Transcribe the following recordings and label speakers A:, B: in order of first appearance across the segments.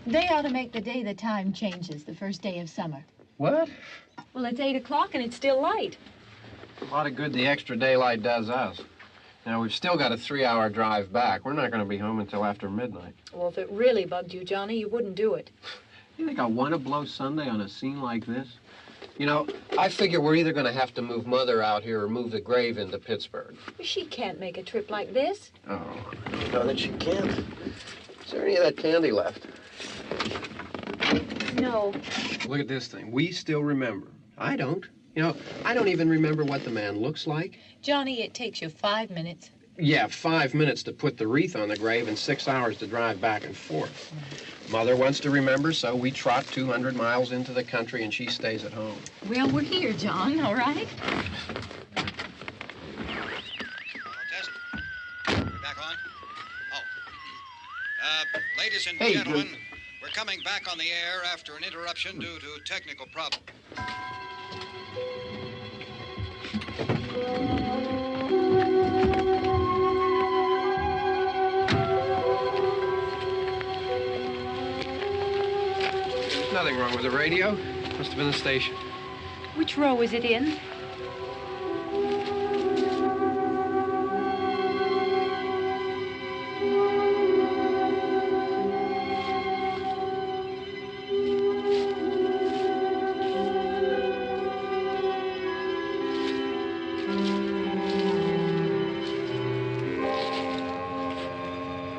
A: They ought to make the day the time changes, the first day of summer.
B: What?
C: Well, it's 8 o'clock and it's still light.
B: A lot of good the extra daylight does us. Now, we've still got a 3-hour drive back. We're not going to be home until after midnight.
C: Well, if it really bugged you, Johnny, you wouldn't do it.
B: You think I want to blow Sunday on a scene like this? You know, I figure we're either going to have to move Mother out here or move the grave into Pittsburgh.
C: She can't make a trip like this.
B: Oh, you know that she can't. Is there any of that candy left?
C: No.
B: Look at this thing. We still remember. I don't. You know, I don't even remember what the man looks like.
A: Johnny, it takes you 5 minutes.
B: Yeah, 5 minutes to put the wreath on the grave and 6 hours to drive back and forth. Mother wants to remember, so we trot 200 miles into the country and she stays at home.
A: Well, we're here, John, all right?
D: Test. Back on? Oh. Ladies and
B: Hey,
D: gentlemen, we're coming back on the air after an interruption due to technical problem.
B: There's nothing wrong with the radio. Must have been the station.
C: Which row is it in?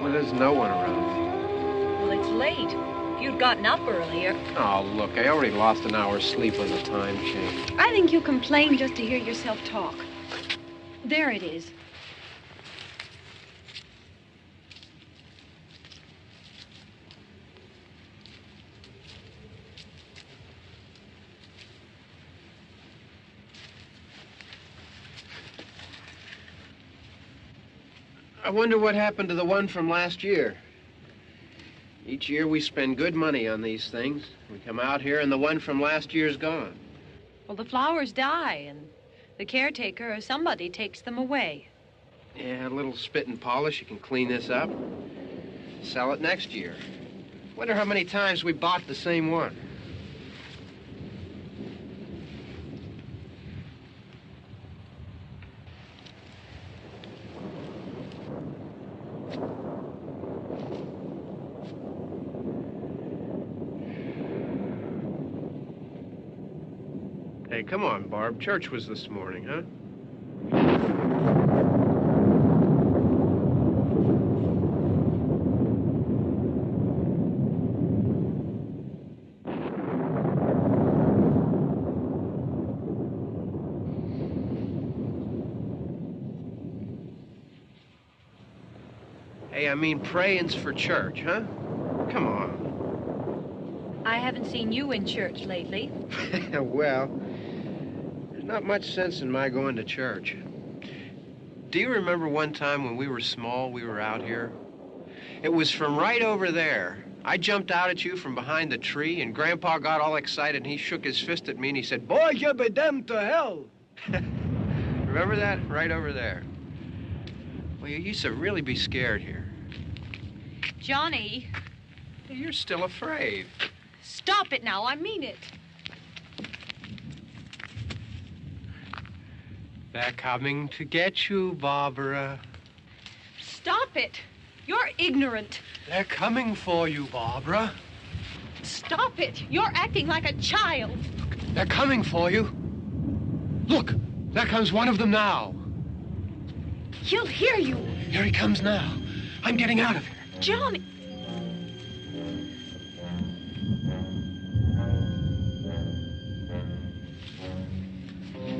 B: Well, there's no one around.
C: Well, it's late. If you'd gotten up earlier.
B: Oh, look, I already lost an hour's sleep on the time change.
C: I think you complain just to hear yourself talk. There it is.
B: I wonder what happened to the one from last year. Each year we spend good money on these things. We come out here and the one from last year's gone.
C: Well, the flowers die, and the caretaker or somebody takes them away.
B: Yeah, a little spit and polish. You can clean this up. Sell it next year. Wonder how many times we bought the same one. Hey, come on, Barb. Church was this morning, huh? Hey, I mean praying's for church, huh? Come on.
C: I haven't seen you in church lately.
B: Well, there's not much sense in my going to church. Do you remember one time when we were small, we were out here? It was from right over there. I jumped out at you from behind the tree, and Grandpa got all excited, and he shook his fist at me, and he said, "Boy, you be damned to hell." Remember that? Right over there. Well, you used to really be scared here.
C: Johnny,
B: You're still afraid.
C: stop it now. I mean it.
B: They're coming to get you, Barbara.
C: Stop it. You're ignorant.
B: They're coming for you, Barbara.
C: Stop it. You're acting like a child.
B: They're coming for you. Look, there comes one of them now.
C: He'll hear you.
B: Here he comes now. I'm getting out of here.
C: Johnny.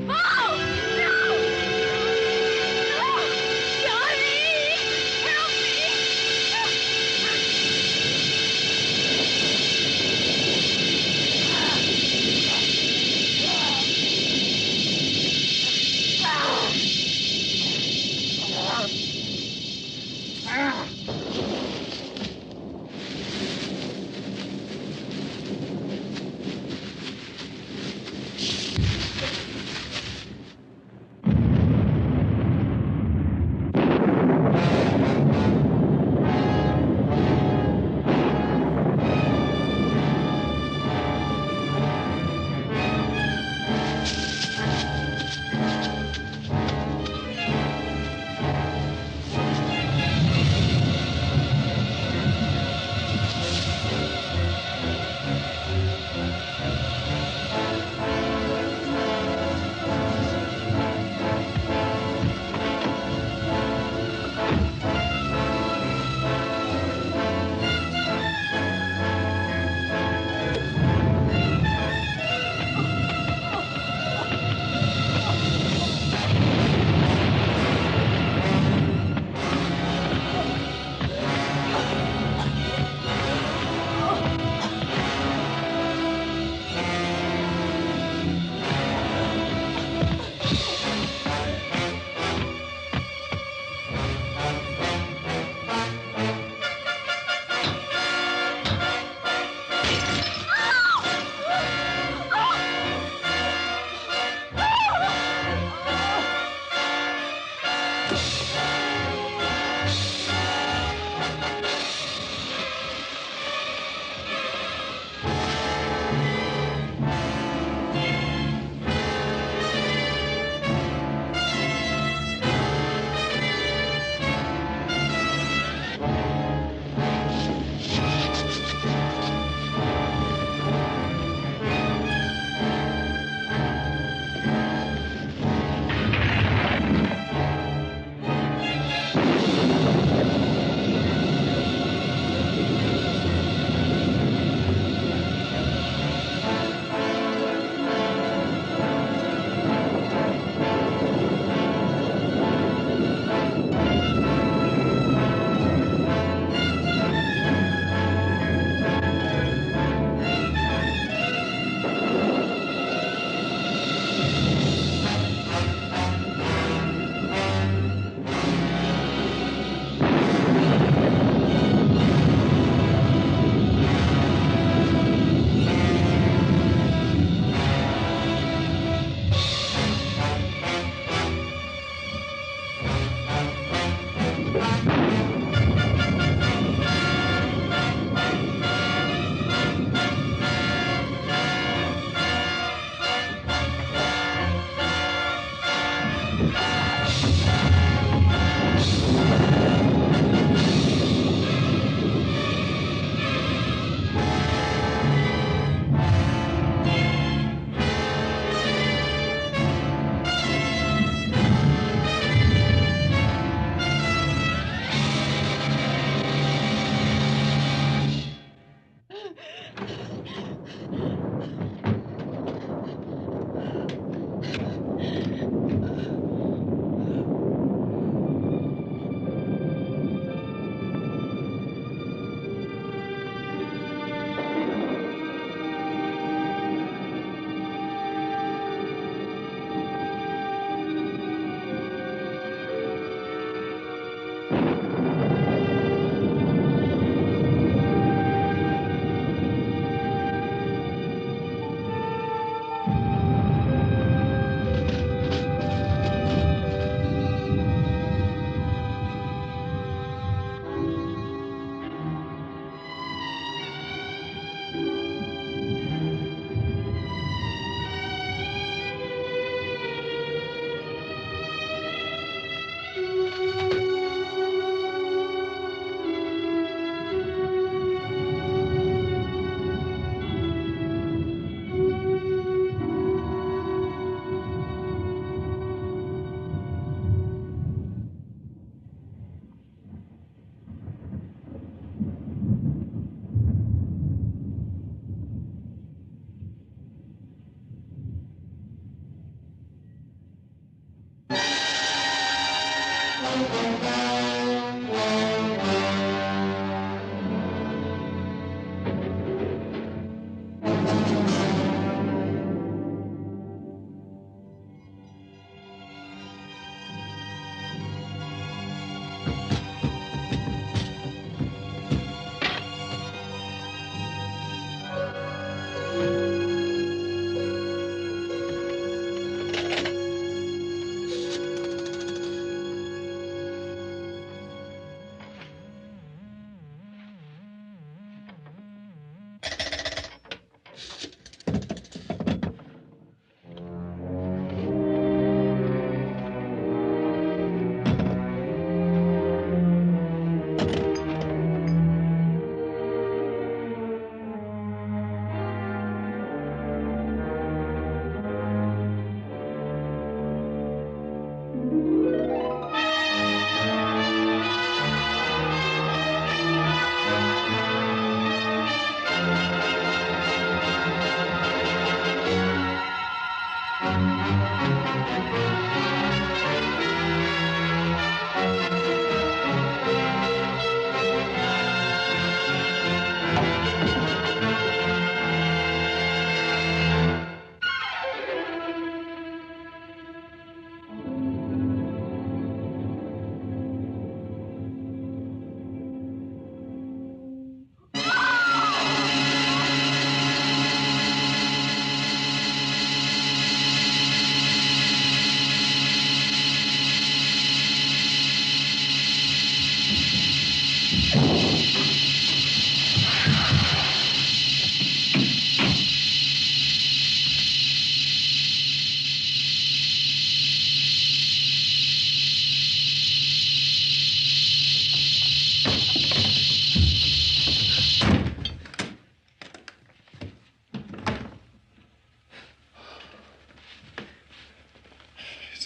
C: Oh! No! No! Johnny! Help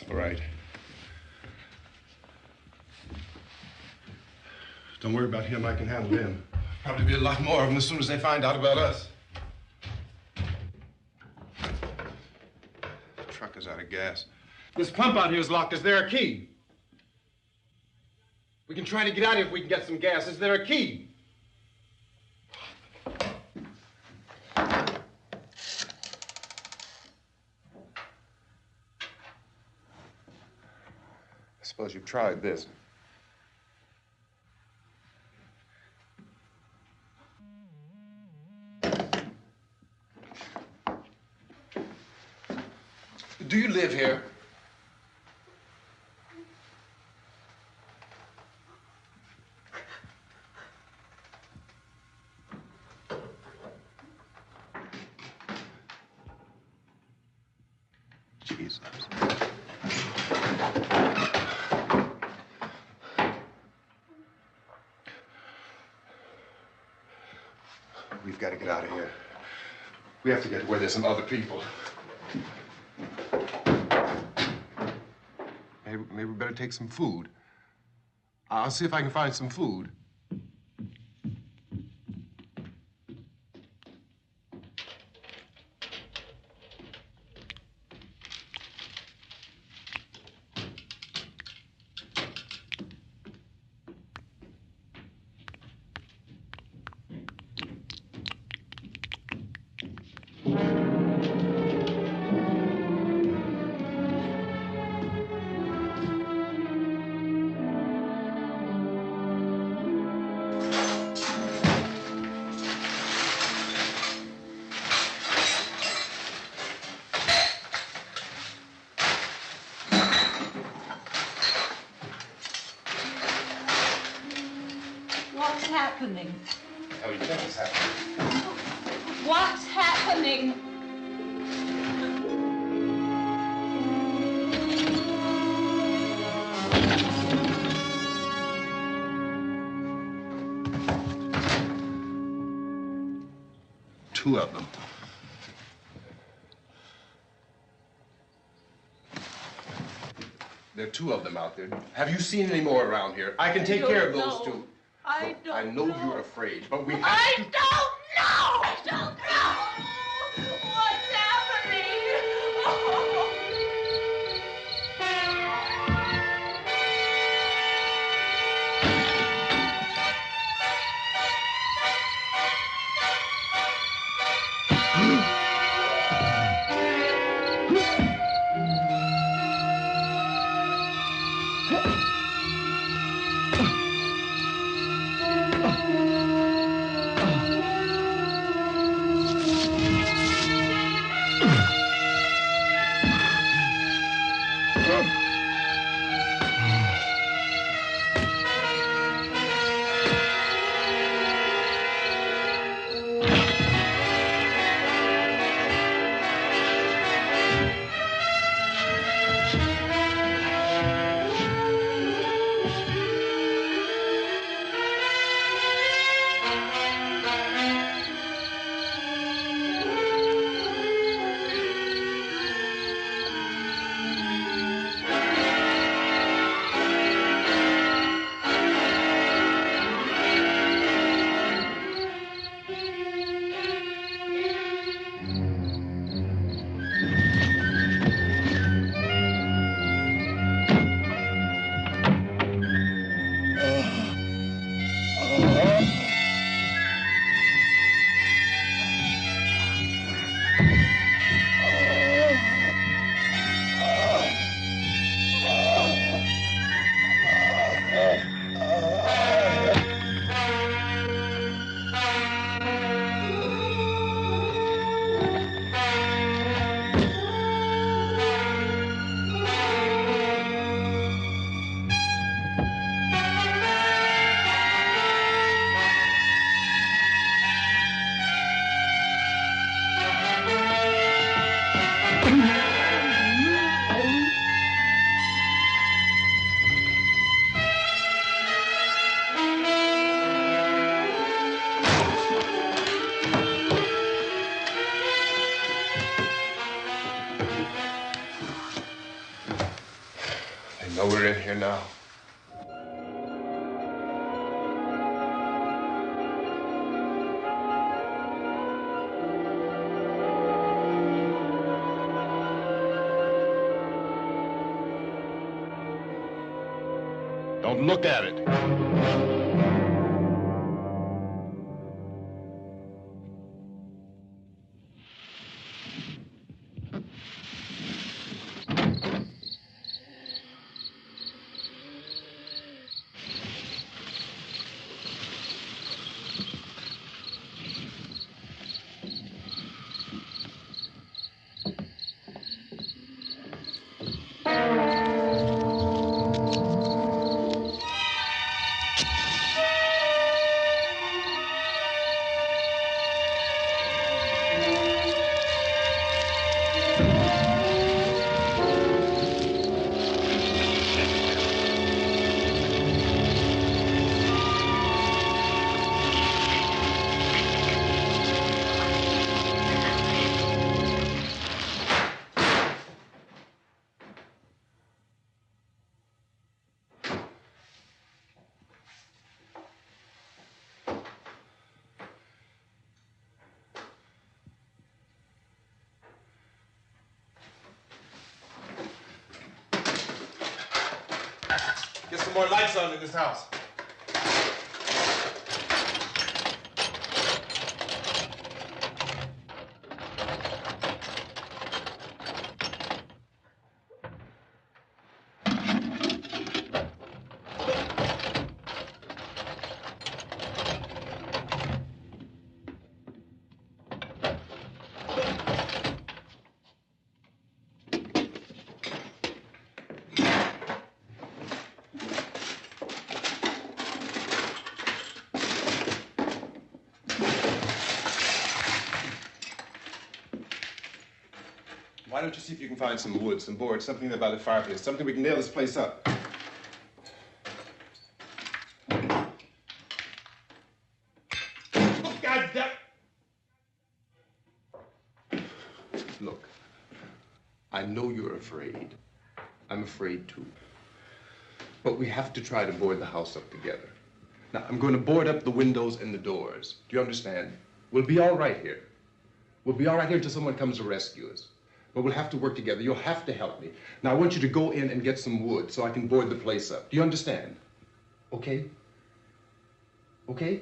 E: All right. Don't worry about him. I can handle him. Probably be a lot more of them as soon as they find out about us. The truck is out of gas. This pump out here is locked. Is there a key? We can try to get out here if we can get some gas. Is there a key? I suppose you've tried this. Do you live here? Jesus. We've got to get out of here. We have to get to where there's some other people. Maybe we better take some food. I'll see if I can find some food.
C: What's happening?
E: Oh, you think it's happening?
C: What's happening?
E: Two of them. There are two of them out there. Have you seen any more around here? I can take care of those two.
C: I
E: Look, I know you're afraid, but we have
C: I
E: to...
C: don't know! I don't know! What's happening?
E: we're in here now. Don't look at it. Get some more lights on in this house. Why don't you see if you can find some wood, some boards, something there by the fireplace, something we can nail this place up. God damn! Look, I know you're afraid. I'm afraid too. But we have to try to board the house up together. Now, I'm going to board up the windows and the doors. Do you understand? We'll be all right here. We'll be all right here until someone comes to rescue us. But we'll have to work together. You'll have to help me. Now, I want you to go in and get some wood so I can board the place up. Do you understand? Okay? Okay?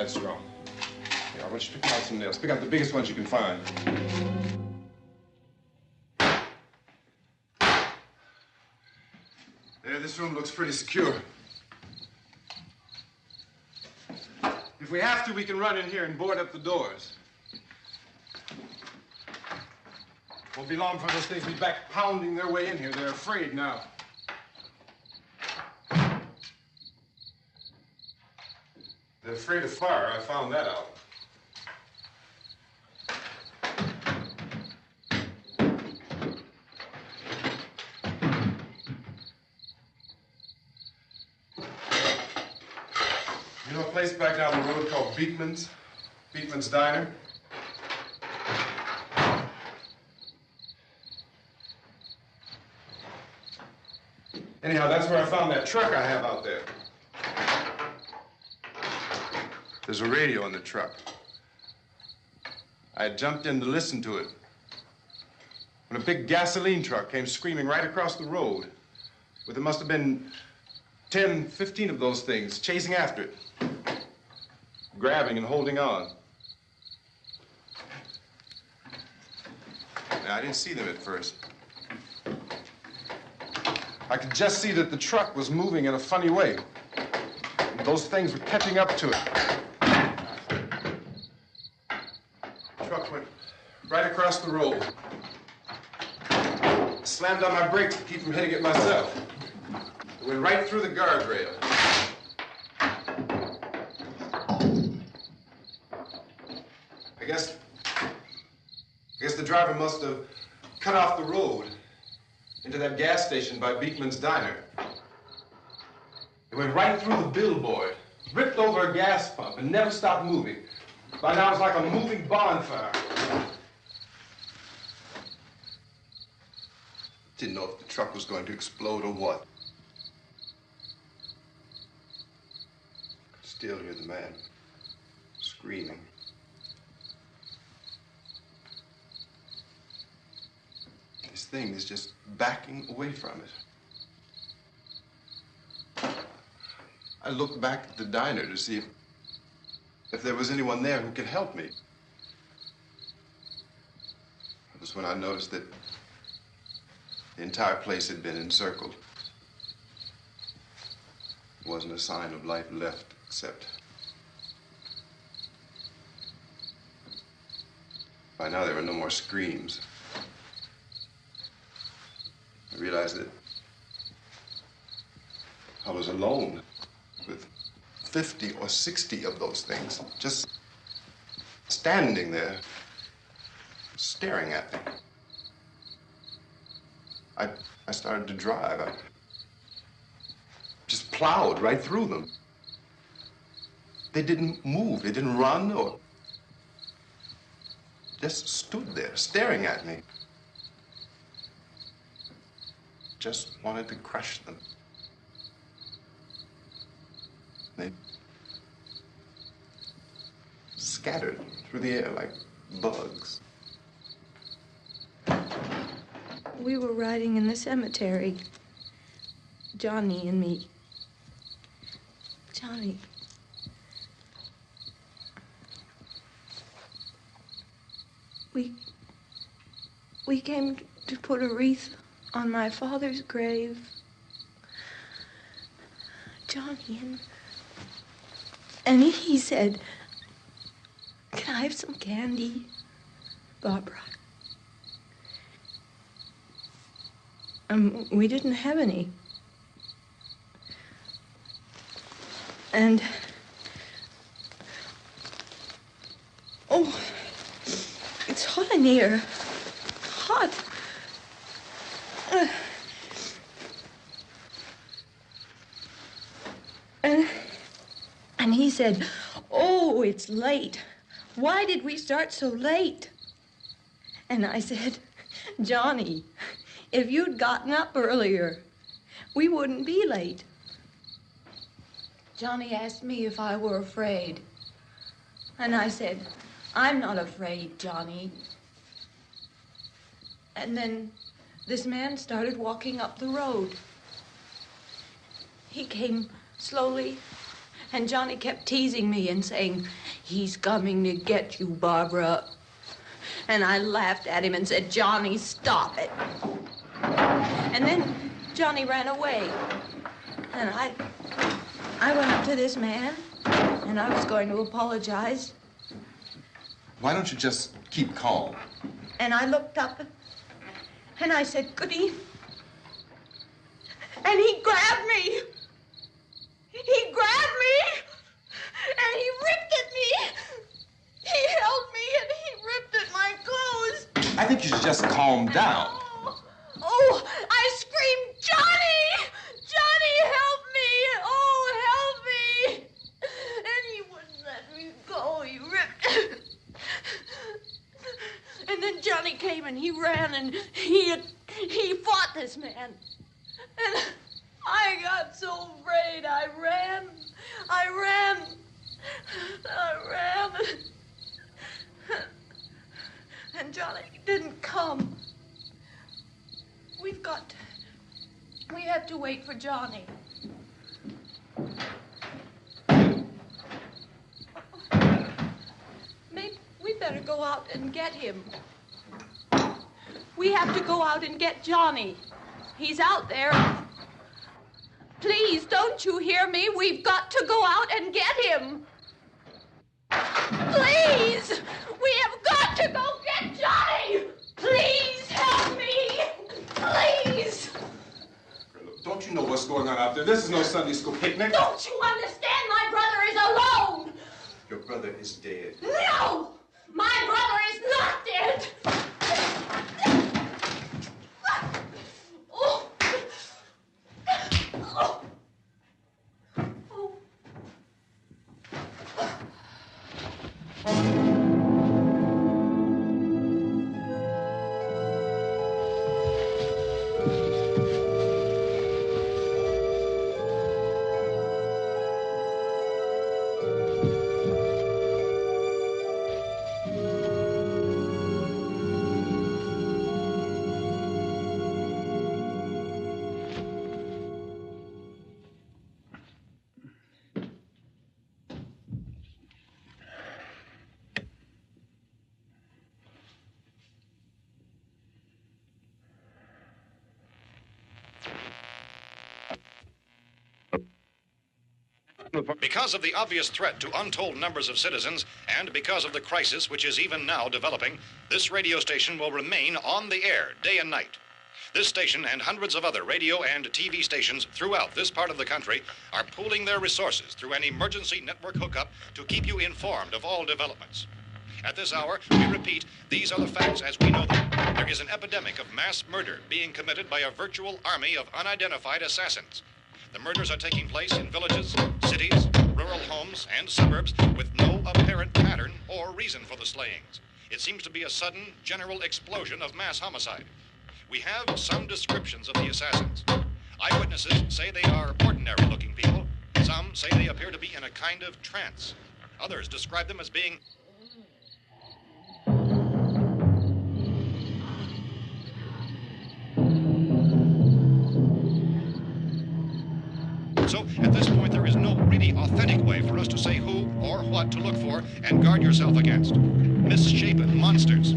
E: that strong. Here, I want you to pick out some nails. Pick out the biggest ones you can find. There, this room looks pretty secure. If we have to, we can run in here and board up the doors. Won't be long for those things to be back pounding their way in here. They're afraid now. They're afraid of fire. I found that out. You know a place back down the road called Beekman's? Beekman's Diner? Anyhow, that's where I found that truck I have out there. There's a radio in the truck. I had jumped in to listen to it when a big gasoline truck came screaming right across the road. Well, there must have been 10, 15 of those things chasing after it, grabbing and holding on. Now, I didn't see them at first. I could just see that the truck was moving in a funny way. And those things were catching up to it. The truck went right across the road. I slammed on my brakes to keep from hitting it myself. It went right through the guardrail. I guess the driver must have cut off the road into that gas station by Beekman's Diner. It went right through the billboard, ripped over a gas pump, and never stopped moving. By now, it's like a moving bonfire. Didn't know if the truck was going to explode or what. Could still hear the man screaming. This thing is just backing away from it. I looked back at the diner to see if there was anyone there who could help me. It was when I noticed that the entire place had been encircled. There wasn't a sign of life left except by now there were no more screams. I realized that I was alone with 50 or 60 of those things, just standing there, staring at me. I started to drive. I just plowed right through them. They didn't move. They didn't run or just stood there, staring at me. Just wanted to crush them. They scattered through the air like bugs.
F: We were riding in the cemetery, Johnny and me. Johnny. We came to put a wreath on my father's grave. Johnny, and he said, "Can I have some candy, Barbara?" We didn't have any. And, oh, it's hot in here. Hot. And he said, "Oh, it's late. Why did we start so late?" And I said, "Johnny, if you'd gotten up earlier, we wouldn't be late." Johnny asked me if I were afraid. And I said, "I'm not afraid, Johnny." And then this man started walking up the road. He came slowly And Johnny kept teasing me and saying, "He's coming to get you, Barbara." And I laughed at him and said, "Johnny, stop it." And then Johnny ran away. And I went up to this man, and I was going to apologize.
E: Why don't you just keep calm?
F: And I looked up, and I said, "Good evening." And he grabbed me. He grabbed me, and he ripped at me. He held me, and he ripped at my clothes.
E: I think you should just calm down.
F: Oh, I screamed, "Johnny! Johnny, help me! Oh, help me!" And he wouldn't let me go. He ripped. And then Johnny came and he ran and he fought this man. And I got so afraid. I ran. And Johnny didn't come. We have to wait for Johnny. Maybe we better go out and get him. We have to go out and get Johnny. He's out there. Please, don't you hear me? We've got to go out and get him. Please! We have got to go get Johnny! Please help me! Please!
E: Don't you know what's going on out there? This is no Sunday school picnic.
F: Don't you understand? My brother is alone!
E: Your brother is dead.
F: No! My brother is not dead! Oh. Oh.
D: Because of the obvious threat to untold numbers of citizens, and because of the crisis which is even now developing, this radio station will remain on the air day and night. This station and hundreds of other radio and TV stations throughout this part of the country are pooling their resources through an emergency network hookup to keep you informed of all developments. At this hour, we repeat, these are the facts as we know them. There is an epidemic of mass murder being committed by a virtual army of unidentified assassins. The murders are taking place in villages, cities, rural homes, and suburbs with no apparent pattern or reason for the slayings. It seems to be a sudden, general explosion of mass homicide. We have some descriptions of the assassins. Eyewitnesses say they are ordinary-looking people. Some say they appear to be in a kind of trance. Others describe them as being... So, at this point, there is no really authentic way for us to say who or what to look for and guard yourself against. Misshapen monsters.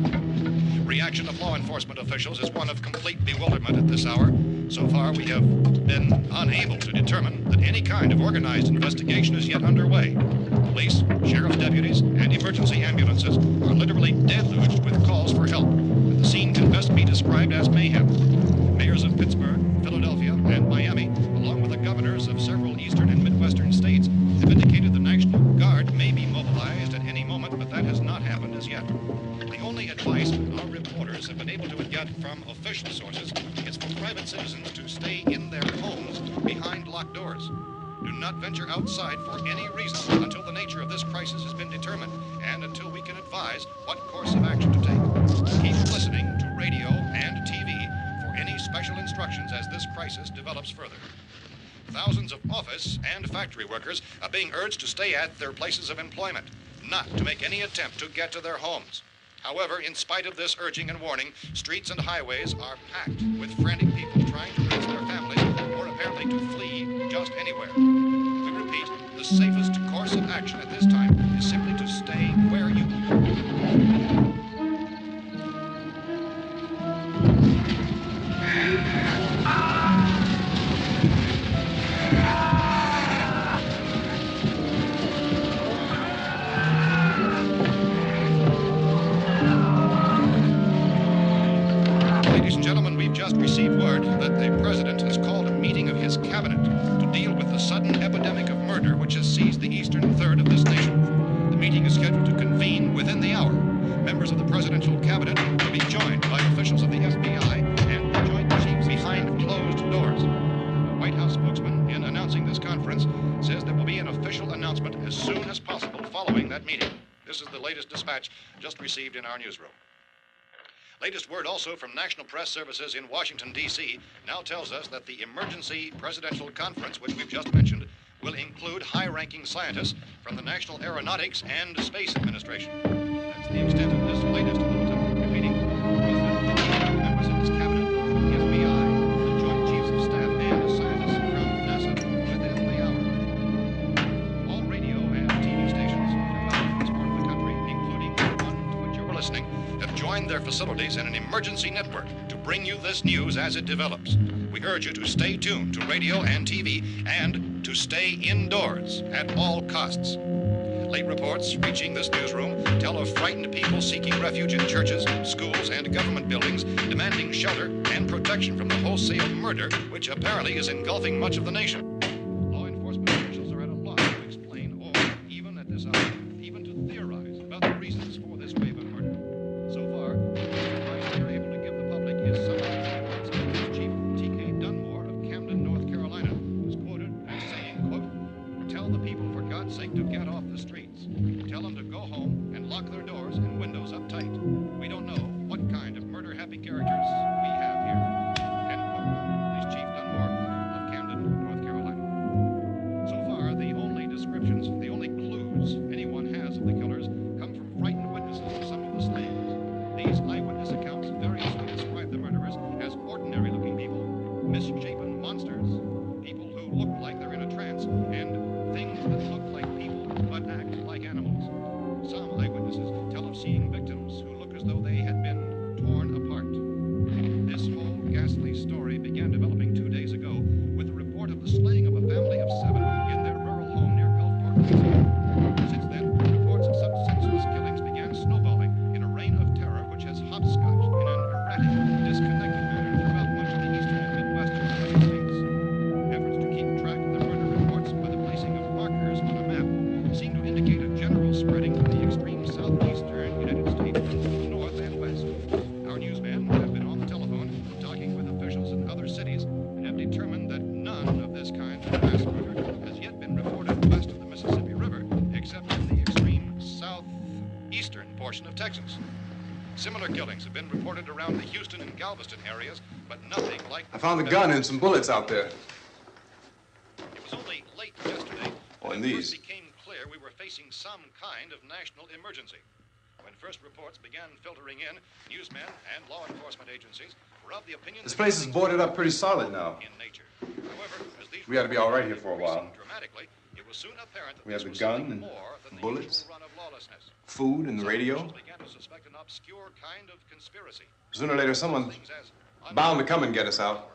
D: Reaction of law enforcement officials is one of complete bewilderment at this hour. So far, we have been unable to determine that any kind of organized investigation is yet underway. Police, sheriff's deputies, and emergency ambulances are literally deluged with calls for help. The scene can best be described as mayhem. Mayors of Pittsburgh, Philadelphia, and Miami, along with the governors of several eastern and midwestern states, have indicated the National Guard may be mobilized at any moment, but that has not happened as yet. The only advice our reporters have been able to get from official sources is for private citizens to stay in their homes behind locked doors. Do not venture outside for any reason until the nature of this crisis has been determined and until we can advise what course of action to take. Keep listening to radio and TV for any special instructions as this crisis develops further. Thousands of office and factory workers are being urged to stay at their places of employment, not to make any attempt to get to their homes. However, in spite of this urging and warning, streets and highways are packed with frantic people trying to raise their families or apparently to flee just anywhere. We repeat, the safest course of action at this time is simply to stay where you are. Ladies and gentlemen, we've just received word that the President has called a meeting of his cabinet to deal with the sudden epidemic of murder which has seized the eastern third of this nation. The meeting is scheduled to convene within the hour. Members of the presidential cabinet will be joined by officials of the FBI and joint chiefs behind closed doors. The White House spokesman, in announcing this conference, says there will be an official announcement as soon as possible following that meeting. This is the latest dispatch just received in our newsroom. Latest word also from National Press Services in Washington, D.C. now tells us that the emergency presidential conference, which we've just mentioned, will include high-ranking scientists from the National Aeronautics and Space Administration. That's the extent of this latest bulletin. Repeating, the President, members of his cabinet, the FBI, the Joint Chiefs of Staff, and scientists from NASA within the hour. All radio and TV stations throughout this part of the country, including the one to which you're listening, have joined their facilities in an emergency network to bring you this news as it develops. We urge you to stay tuned to radio and TV and to stay indoors at all costs. Late reports reaching this newsroom tell of frightened people seeking refuge in churches, schools, and government buildings, demanding shelter and protection from the wholesale murder which apparently is engulfing much of the nation. Law enforcement officials are at a loss to explain or, even at this hour, even to theorize about the reasons for this wave of murder. So far, the advice they are able to give the public is summary reports of Police Chief T.K. Dunmore of Camden, North Carolina, who's quoted as saying, quote, "Tell the people, for God's sake, to get off the streets. Tell them to go home and lock their doors and windows up tight. We don't know what kind of murder-happy characters we have here." End quote. Police Chief Dunmore of Camden, North Carolina. So far, the only descriptions, the only clues anyone has of the killers come from frightened witnesses of some of the slayings. These eyewitness accounts variously describe the murderers as ordinary-looking people, misshapen monsters, people who look like they're in a trance, and things that look like people but act like animals. Some eyewitnesses tell of seeing victims who look as though they had been torn apart. This whole ghastly story began developing 2 days ago with the report of the slaying of a family of 7 in their rural home near Gulfport, Louisiana. Since then, reports of such senseless killings began snowballing in a reign of terror which has hopscotched in an erratic, disconnected manner throughout much of the eastern and midwestern United States. Efforts to keep track of the murder reports by the placing of markers on a map seem to indicate a general spreading from the extreme southeastern United States to the north and west. Our newsmen have been on the telephone talking with officials in other cities and have determined that none of this kind of mass murder has yet been reported west of the Mississippi River, except in the extreme southeastern portion of Texas. Similar killings have been reported around the Houston and Galveston areas, but nothing like...
E: I found a gun and some bullets out there.
D: It was only late yesterday
E: Oh, and
D: when it first
E: these.
D: became clear we were facing some kind of national emergency. When first reports began filtering in, newsmen and law enforcement agencies were of the opinion
E: This
D: that
E: place is
D: killings
E: boarded
D: were
E: up pretty solid now.
D: in nature. However, as these
E: We ought to be all right here
D: reports
E: for a
D: began
E: while.
D: increasing dramatically, it was soon apparent that
E: We
D: this
E: have the
D: was
E: gun
D: something
E: and
D: more than the
E: bullets,
D: usual run of lawlessness.
E: food and the
D: Some
E: radio.
D: officials began to suspect an obscure kind of conspiracy.
E: Sooner or later, someone's
D: Things as
E: bound to come and get us out.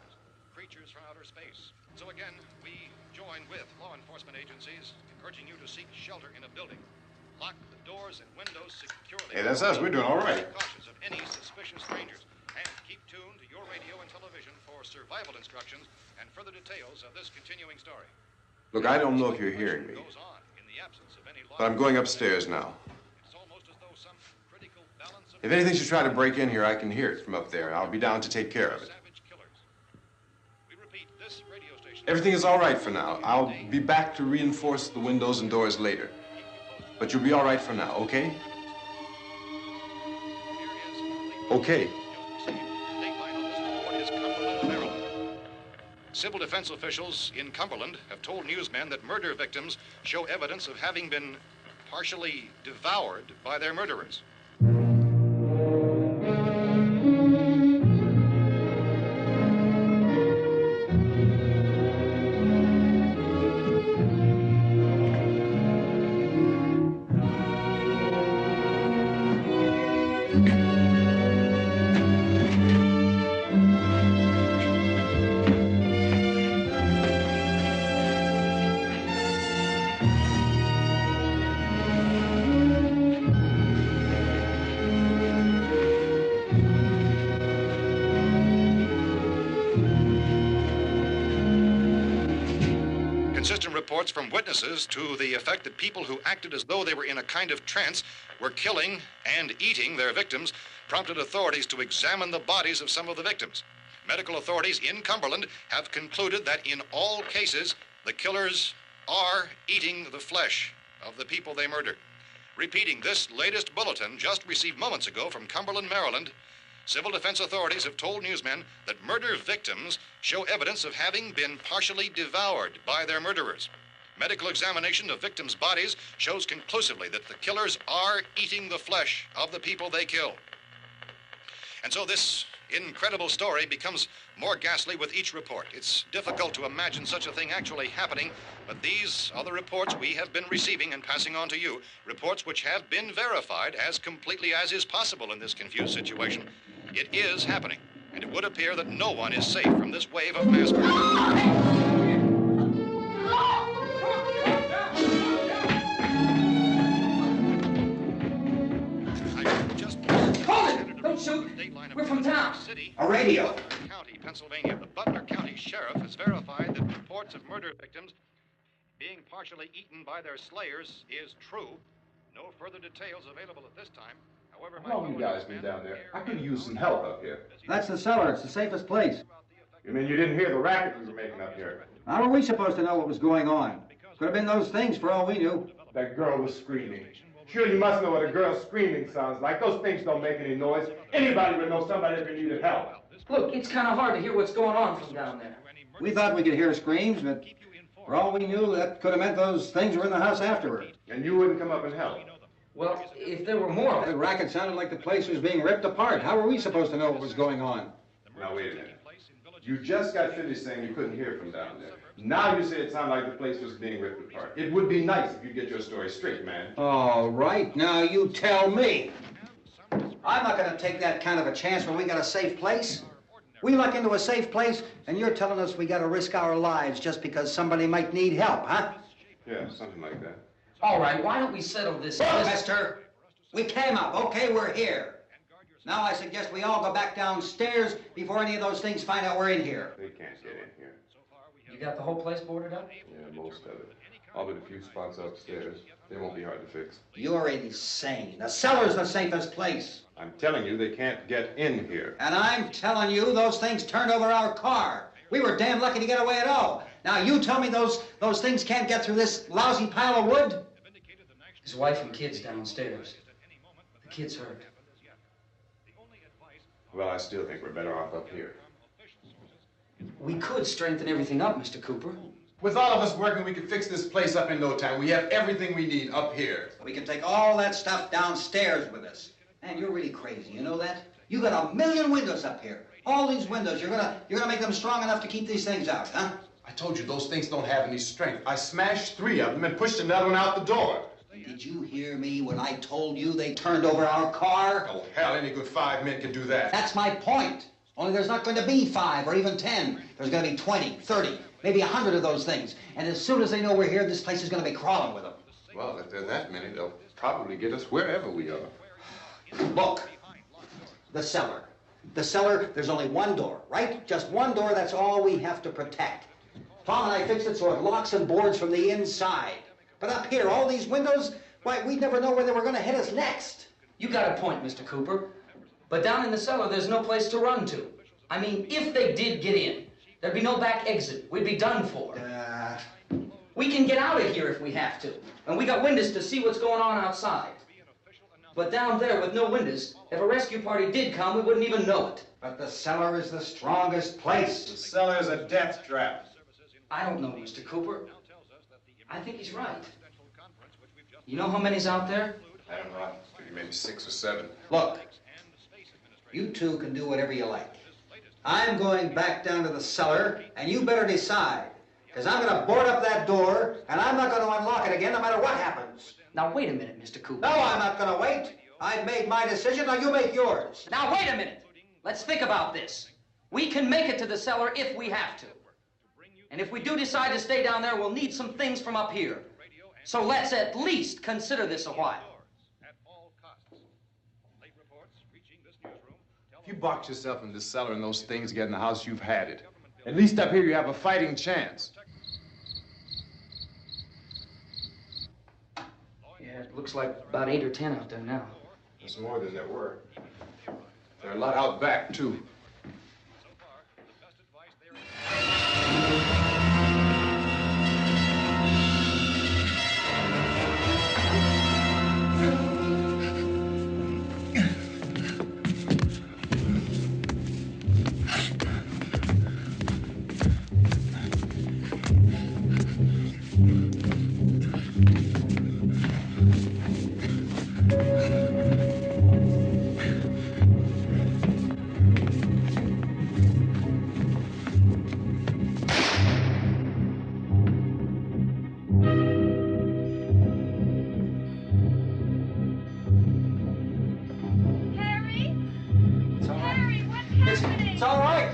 D: creatures from outer space. So again, we join with law enforcement agencies, urging you to seek shelter in a building. Lock the doors and windows securely.
E: Hey, that's us. We're doing all right.
D: Be cautious of any suspicious strangers. And keep tuned to your radio and television for survival instructions and further details of this continuing story.
E: Look, I don't know if you're hearing me,
D: Goes on in the absence of any law.
E: but I'm going upstairs now.
D: It's almost as though some critical balance of
E: If anything should try to break in here, I can hear it from up there. I'll be down to take care of it.
D: savage killers. We repeat, this radio station.
E: Everything is all right for now. I'll be back to reinforce the windows and doors later. But you'll be all right for now, okay? Okay.
D: Civil defense officials in Cumberland have told newsmen that murder victims show evidence of having been partially devoured by their murderers. Inconsistent reports from witnesses to the effect that people who acted as though they were in a kind of trance were killing and eating their victims prompted authorities to examine the bodies of some of the victims. Medical authorities in Cumberland have concluded that in all cases, the killers are eating the flesh of the people they murdered. Repeating this latest bulletin just received moments ago from Cumberland, Maryland, civil defense authorities have told newsmen that murder victims show evidence of having been partially devoured by their murderers. Medical examination of victims' bodies shows conclusively that the killers are eating the flesh of the people they kill. And so this incredible story becomes more ghastly with each report. It's difficult to imagine such a thing actually happening, but these are the reports we have been receiving and passing on to you, reports which have been verified as completely as is possible in this confused situation. It is happening, and it would appear that no one is safe from this wave of mass murder.
G: Don't shoot. We're from town.
D: A
G: radio.
D: County, Pennsylvania. The Butler County Sheriff has verified that reports of murder victims being partially eaten by their slayers is true. No further details available at this time. However,
E: How long have you guys been down there? I could use some help up here.
H: That's the cellar. It's the safest place.
E: You mean you didn't hear the racket we were making up here?
H: How were we supposed to know what was going on? Could have been those things for all we knew.
E: That girl was screaming. Sure, you must know what a girl screaming sounds like. Those things don't make any noise. Anybody would know somebody ever needed help.
G: Look, it's kind of hard to hear what's going on from down there.
H: We thought we could hear screams, but for all we knew, that could have meant those things were in the house afterward.
E: And you wouldn't come up and help?
G: Well, if there were more...
H: The racket sounded like the place was being ripped apart. How were we supposed to know what was going on?
E: Now, wait a minute. You just got finished saying you couldn't hear from down there. Now you say it sounded like the place was being ripped apart. It would be nice if you get your story straight, man.
H: All right, now you tell me. I'm not going to take that kind of a chance when we got a safe place. We luck into a safe place, and you're telling us we got to risk our lives just because somebody might need help, huh?
E: Yeah, something like that.
G: All right, why don't we settle this?
H: Look, mister, we came up. Okay, we're here. Now I suggest we all go back downstairs before any of those things find out we're in here.
E: They can't get in here.
G: You got the whole place boarded up?
E: Yeah, most of it. All but a few spots upstairs. They won't be hard to fix.
H: You're insane. The cellar's the safest place.
E: I'm telling you, they can't get in here.
H: And I'm telling you, those things turned over our car. We were damn lucky to get away at all. Now you tell me those things can't get through this lousy pile of wood?
G: His wife and kids downstairs. The kid's hurt.
E: Well, I still think we're better off up here.
G: We could strengthen everything up, Mr. Cooper.
E: With all of us working, we could fix this place up in no time. We have everything we need up here.
H: We can take all that stuff downstairs with us. Man, you're really crazy, you know that? You got 1,000,000 windows up here. All these windows, you're gonna make them strong enough to keep these things out, huh?
E: I told you those things don't have any strength. I smashed 3 of them and pushed another one out the door.
H: Did you hear me when I told you they turned over our car?
E: Oh, hell, any good 5 men can do that.
H: That's my point. Only there's not going to be 5 or even 10. There's going to be 20, 30, maybe 100 of those things. And as soon as they know we're here, this place is going to be crawling with them.
E: Well, if there are that many, they'll probably get us wherever we are.
H: Look, the cellar. The cellar, there's only one door, right? Just one door, that's all we have to protect. Tom and I fixed it so it locks and boards from the inside. But up here, all these windows, why, we'd never know where they were going to hit us next.
G: You got a point, Mr. Cooper. But down in the cellar, there's no place to run to. I mean, if they did get in, there'd be no back exit. We'd be done for. We can get out of here if we have to. And we got windows to see what's going on outside. But down there with no windows, if a rescue party did come, we wouldn't even know it.
H: But the cellar is the strongest place.
E: The cellar is a death trap.
G: I don't know, Mr. Cooper. I think he's right. You know how many's out there?
E: I don't know. Maybe 6 or 7.
H: Look, you two can do whatever you like. I'm going back down to the cellar, and you better decide. Because I'm going to board up that door, and I'm not going to unlock it again no matter what happens.
G: Now, wait a minute, Mr. Cooper.
H: No, I'm not going to wait. I've made my decision, now you make yours.
G: Now, wait a minute. Let's think about this. We can make it to the cellar if we have to. And if we do decide to stay down there, we'll need some things from up here. So let's at least consider this a while.
E: If you box yourself in this cellar and those things get in the house, you've had it. At least up here you have a fighting chance.
G: Yeah, it looks like about 8 or 10 out there now.
E: There's more than there were. There are a lot out back, too.
H: It's all right.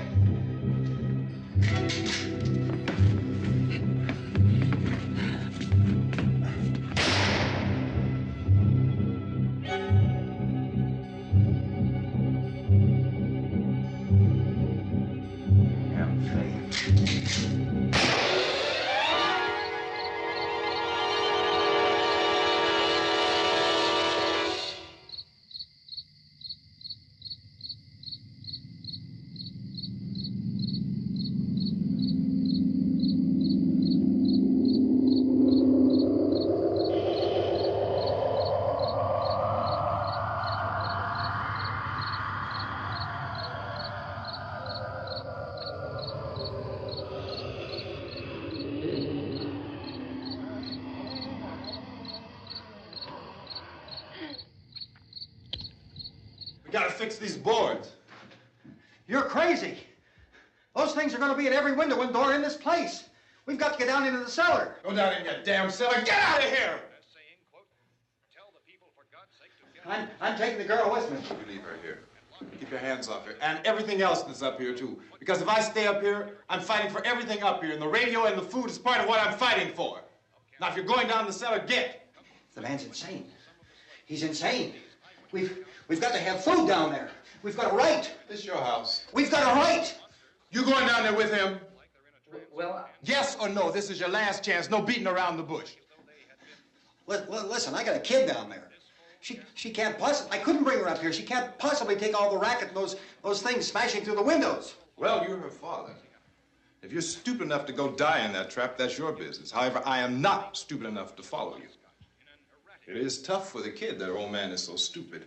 I: We gotta fix these boards.
H: You're crazy. Those things are going to be at every window and door in this place. We've got to get down into the cellar.
I: Go down in your damn cellar. Get out of here!
H: I'm taking the girl with me.
I: You leave her here. Keep your hands off her. And everything else that's up here, too. Because if I stay up here, I'm fighting for everything up here. And the radio and the food is part of what I'm fighting for. Now, if you're going down the cellar, get.
H: The man's insane. He's insane. We've got to have food down there. We've got a right.
I: This is your house.
H: We've got a right.
I: You going down there with him?
G: Well,
I: Yes or no? This is your last chance. No beating around the bush.
H: Listen, I got a kid down there. She can't possibly, I couldn't bring her up here. She can't possibly take all the racket and those things smashing through the windows.
I: Well, you're her father. If you're stupid enough to go die in that trap, that's your business. However, I am not stupid enough to follow you. It is tough for the kid that her old man is so stupid.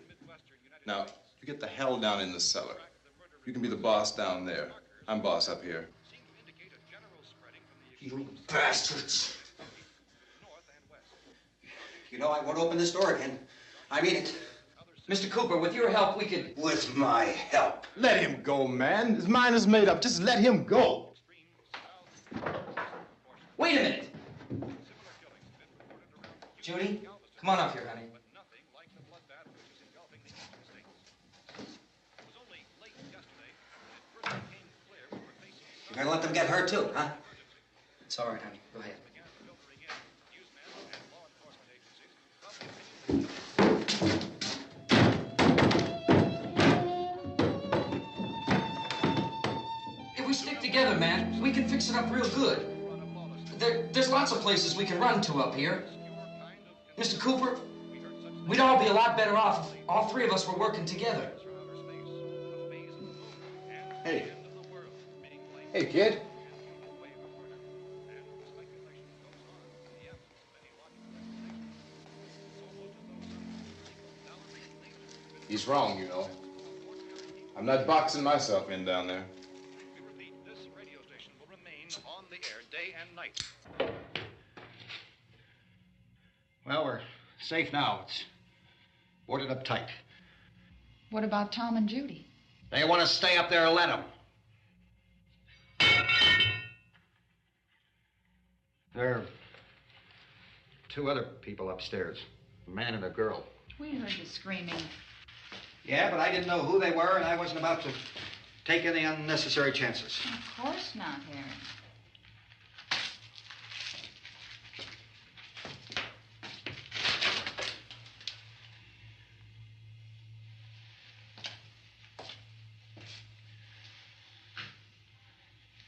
I: Now, you get the hell down in the cellar. You can be the boss down there. I'm boss up here.
H: You bastards. You know, I won't open this door again. I mean it.
G: Mr. Cooper, with your help, we could...
H: With my help.
I: Let him go, man. His mind is made up. Just let him go.
G: Wait a minute. Judy, come on up here, honey.
H: You're gonna let them get hurt too, huh?
G: It's all right, honey. Go ahead. If we stick together, man, we can fix it up real good. There's lots of places we can run to up here. Mr. Cooper, we'd all be a lot better off if all three of us were working together.
E: Hey. Hey, kid. He's wrong, you know. I'm not boxing myself in down there.
D: This radio station will remain on the air day and night.
H: Well, we're safe now. It's boarded up tight.
A: What about Tom and Judy?
H: They want to stay up there, let them. There are two other people upstairs, a man and a girl.
A: We heard the screaming.
H: Yeah, but I didn't know who they were, and I wasn't about to take any unnecessary chances.
A: Of course not, Harry.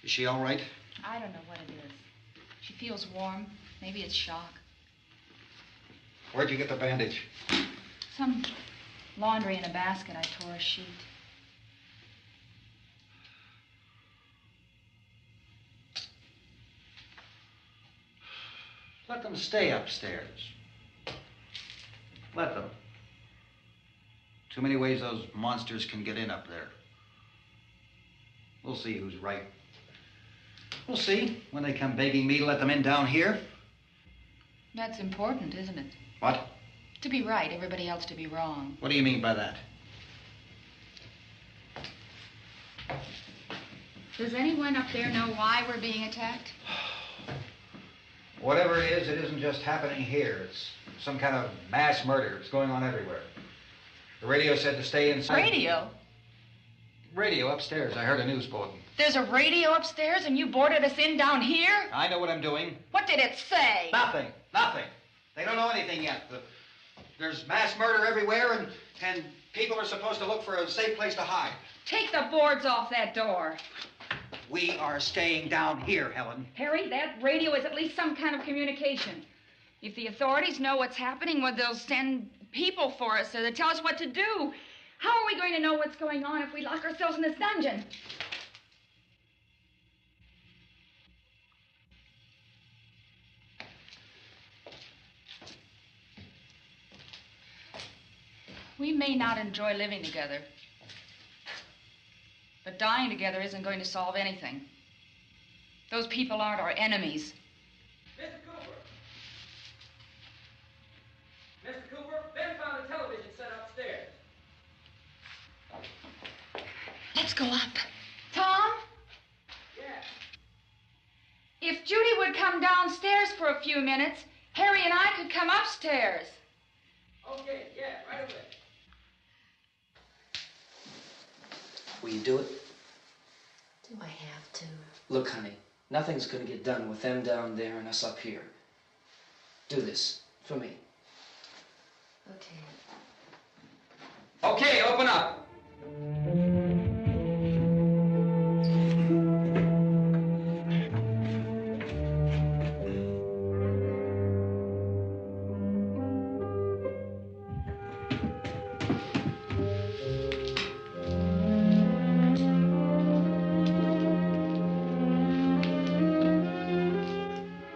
H: Is she all right?
A: I don't know what it is. She feels warm. Maybe it's shock.
H: Where'd you get the bandage?
J: Some laundry in a basket. I tore a sheet.
H: Let them stay upstairs. Let them. Too many ways those monsters can get in up there. We'll see who's right. We'll see when they come begging me to let them in down here.
J: That's important, isn't it?
H: What?
J: To be right, everybody else to be wrong.
H: What do you mean by that?
J: Does anyone up there know why we're being attacked?
H: Whatever it isn't just happening here. It's some kind of mass murder. It's going on everywhere. The radio said to stay inside.
J: Radio?
H: Radio upstairs. I heard a news bulletin.
J: There's a radio upstairs and you boarded us in down here?
H: I know what I'm doing.
J: What did it say?
H: Nothing. Nothing. They don't know anything yet. There's mass murder everywhere, and people are supposed to look for a safe place to hide.
J: Take the boards off that door.
H: We are staying down here, Helen.
J: Harry, that radio is at least some kind of communication. If the authorities know what's happening, well, they'll send people for us to tell us what to do. How are we going to know what's going on if we lock ourselves in this dungeon? We may not enjoy living together, but dying together isn't going to solve anything. Those people aren't our enemies.
K: Mr. Cooper! Mr. Cooper, Ben found a television set upstairs.
J: Let's go up. Tom?
K: Yeah.
J: If Judy would come downstairs for a few minutes, Harry and I could come upstairs.
K: Okay, yeah, right away.
G: Will you do it?
L: Do I have to?
G: Look, honey, nothing's gonna get done with them down there and us up here. Do this for me.
L: Okay.
G: Okay, open up.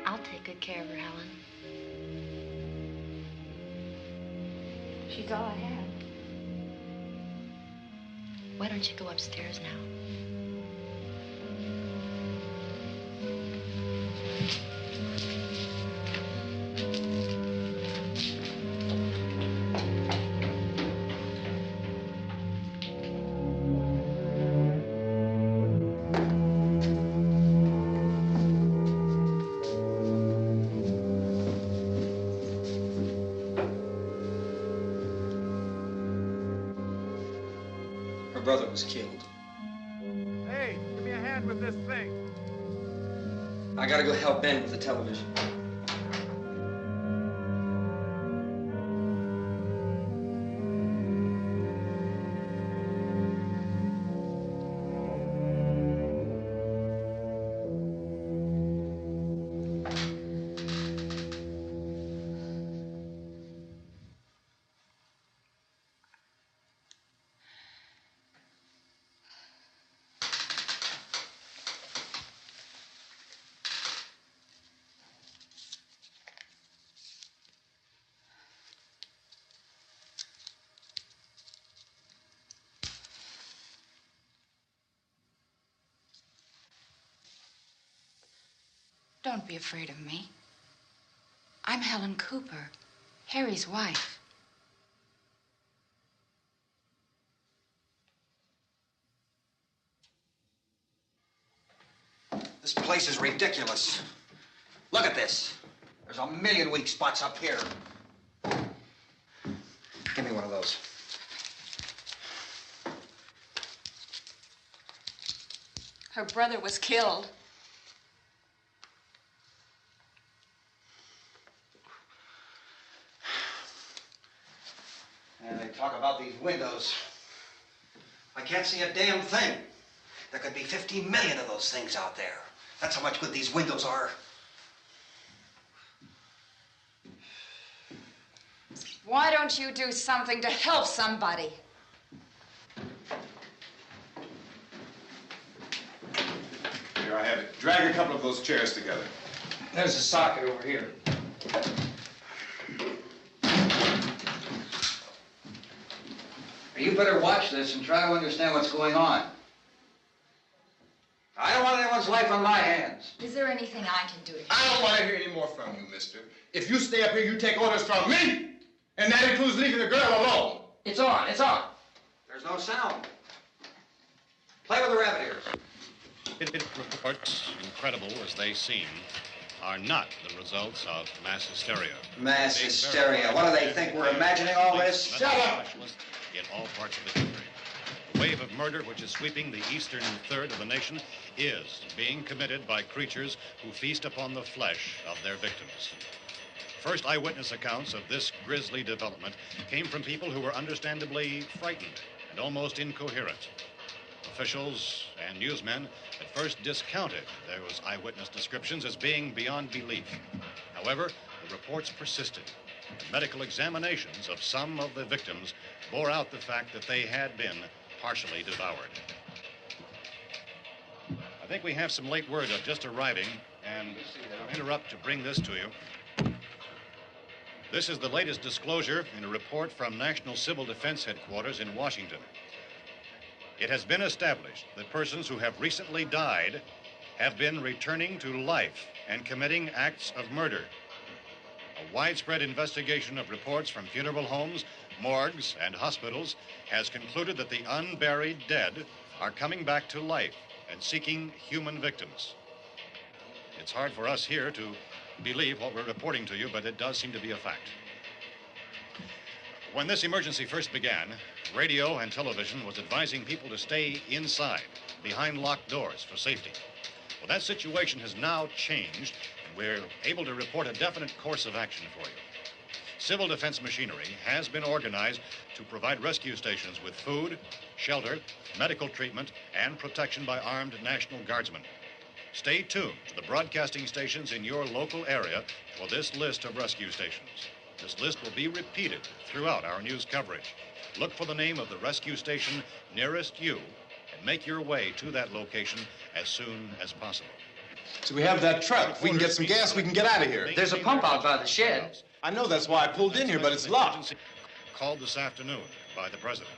L: I'll take good care of her, Helen.
J: She's all I have.
L: Why don't you go upstairs now?
G: Her brother was killed.
M: Hey, give me a hand with this thing.
G: I gotta go help Ben with the television.
J: Don't be afraid of me. I'm Helen Cooper, Harry's wife.
H: This place is ridiculous. Look at this. There's a million weak spots up here. Give me one of those.
J: Her brother was killed.
H: And they talk about these windows. I can't see a damn thing. There could be 50 million of those things out there. That's how much good these windows are.
J: Why don't you do something to help somebody?
I: Here, I have it. Drag a couple of those chairs together.
G: There's a socket over here.
H: You better watch this and try to understand what's going on. I don't want anyone's life on my hands.
J: Is there anything I can do?
I: I don't want to hear any more from you, mister. If you stay up here, you take orders from me. And that includes leaving the girl alone.
G: It's on, it's on.
H: There's no sound. Play with the rabbit ears.
D: Reports, incredible as they seem, are not the results of mass hysteria.
H: Mass hysteria. What do they think? We're imagining all this?
D: Shut up! In all parts of the country. The wave of murder which is sweeping the eastern third of the nation is being committed by creatures who feast upon the flesh of their victims. First eyewitness accounts of this grisly development came from people who were understandably frightened and almost incoherent. Officials and newsmen at first discounted those eyewitness descriptions as being beyond belief. However, the reports persisted. The medical examinations of some of the victims bore out the fact that they had been partially devoured. I think we have some late word just arriving, and I'll interrupt to bring this to you. This is the latest disclosure in a report from National Civil Defense Headquarters in Washington. It has been established that persons who have recently died have been returning to life and committing acts of murder. A widespread investigation of reports from funeral homes, morgues, and hospitals has concluded that the unburied dead are coming back to life and seeking human victims. It's hard for us here to believe what we're reporting to you, but it does seem to be a fact. When this emergency first began, radio and television was advising people to stay inside, behind locked doors for safety. Well, that situation has now changed, and we're able to report a definite course of action for you. Civil defense machinery has been organized to provide rescue stations with food, shelter, medical treatment, and protection by armed National Guardsmen. Stay tuned to the broadcasting stations in your local area for this list of rescue stations. This list will be repeated throughout our news coverage. Look for the name of the rescue station nearest you and make your way to that location as soon as possible.
I: So we have that truck. If we can get some gas, we can get out of here.
G: There's a pump out by the shed.
I: I know, that's why I pulled in here, but it's locked.
D: Called this afternoon by the president.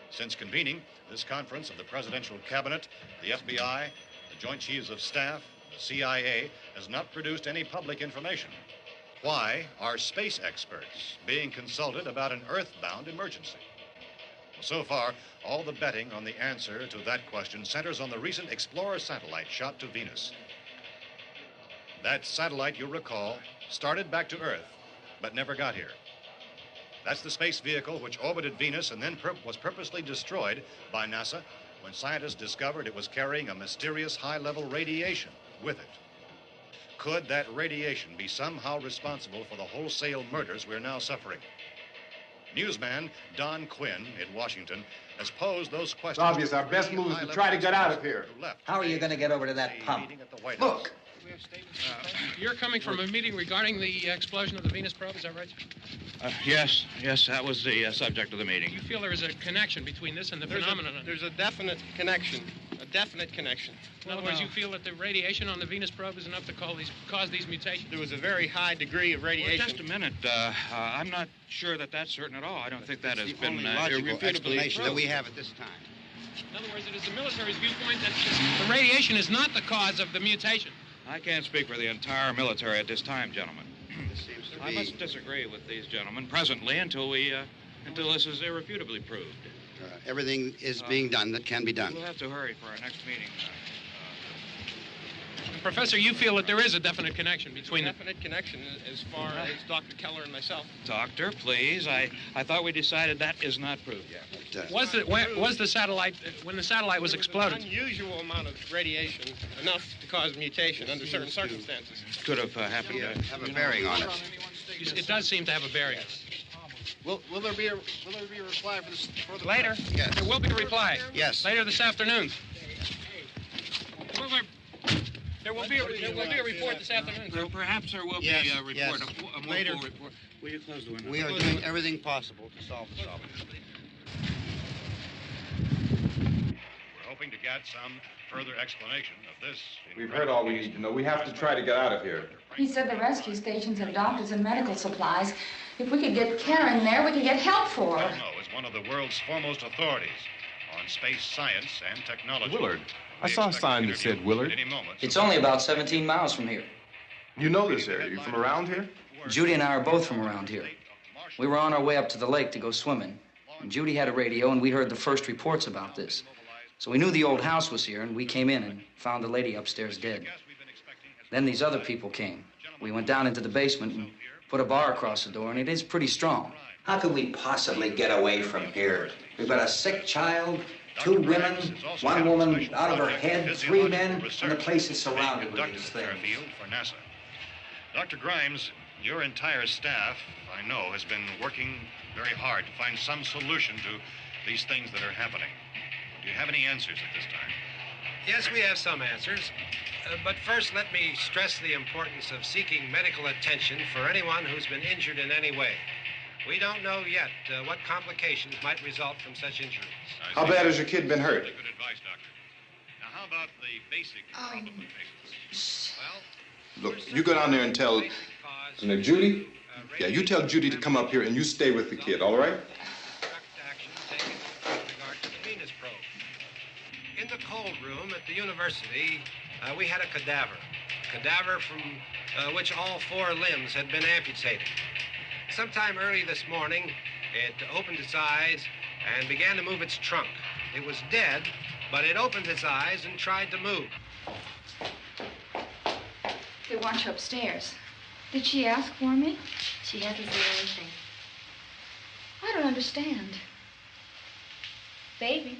D: Since convening this conference of the presidential cabinet, the FBI, the Joint Chiefs of Staff, the CIA has not produced any public information. Why are space experts being consulted about an earthbound emergency? Well, so far, all the betting on the answer to that question centers on the recent Explorer satellite shot to Venus. That satellite, you'll recall, started back to Earth, but never got here. That's the space vehicle which orbited Venus and then was purposely destroyed by NASA when scientists discovered it was carrying a mysterious high-level radiation with it. Could that radiation be somehow responsible for the wholesale murders we're now suffering? Newsman Don Quinn in Washington has posed those questions.
M: It's obvious our best move is to try to get out of here.
H: How are you going to get over to that pump? Look.
K: You're coming from a meeting regarding the explosion of the Venus probe, is that right?
N: Yes, that was the subject of the meeting.
K: You feel there is a connection between this and the phenomenon?
O: There's a definite connection.
K: In other words, you feel that the radiation on the Venus probe is enough to cause these mutations?
O: There was a very high degree of radiation.
N: Well, just a minute. I'm not sure that that's certain at all. I don't think that has been
P: logical explanation that we have at this time.
K: In other words, it is the military's viewpoint that the radiation is not the cause of the mutation.
N: I can't speak for the entire military at this time, gentlemen.
P: This seems to
N: I
P: be...
N: must disagree with these gentlemen presently until this is irrefutably proved.
P: Everything is being done that can be done.
N: We'll have to hurry for our next meeting.
K: Professor, you feel that there is a definite connection between them?
O: Definite connection as far as Dr. Keller and myself.
N: Doctor, please. I thought we decided that is not proved yet.
P: But,
K: was the satellite, when the satellite was exploded?
O: An unusual amount of radiation, enough to cause mutation under certain circumstances.
N: Could have happened.
P: Have a bearing on it.
K: It does seem to have a bearing.
P: Will there be a reply for the
K: Later?
P: Yes.
K: There will be a reply.
P: Yes.
K: Later this afternoon. There will be a report this afternoon.
N: Perhaps there will be a report.
P: Yes.
N: A more
P: Later.
N: full report. Will you close the window?
P: We are doing everything possible to solve the problem.
D: We're hoping to get some further explanation of this.
I: We've heard all we need to know. We have to try to get out of here.
J: He said the rescue stations have doctors and medical supplies. If we could get care in there, we could get help for her.
D: Belmo is one of the world's foremost authorities on space science and technology.
E: Willard. I saw a sign that said Willard.
G: It's only about 17 miles from here.
E: You know this area. You from around here?
G: Judy and I are both from around here. We were on our way up to the lake to go swimming. And Judy had a radio, and we heard the first reports about this. So we knew the old house was here, and we came in and found the lady upstairs dead. Then these other people came. We went down into the basement and put a bar across the door, and it is pretty strong.
H: How could we possibly get away from here? We've got a sick child, 2 women, 1 woman out of her head, 3 men, and the place is surrounded with these things.
D: For NASA. Dr. Grimes, your entire staff, I know, has been working very hard to find some solution to these things that are happening. Do you have any answers at this time?
O: Yes, we have some answers. But first, let me stress the importance of seeking medical attention for anyone who's been injured in any way. We don't know yet what complications might result from such injuries.
I: How bad has your kid been hurt?
D: Good advice, Doctor. Now, how about the basic
I: Look, you go down there and tell... Judy? Yeah, you tell Judy to come up here and you stay with the kid, all right?
O: In the cold room at the university, we had a cadaver from which all 4 limbs had been amputated. Sometime early this morning, it opened its eyes and began to move its trunk. It was dead, but it opened its eyes and tried to move.
J: They want you upstairs. Did she ask for me?
L: She hasn't said anything.
J: I don't understand. Baby.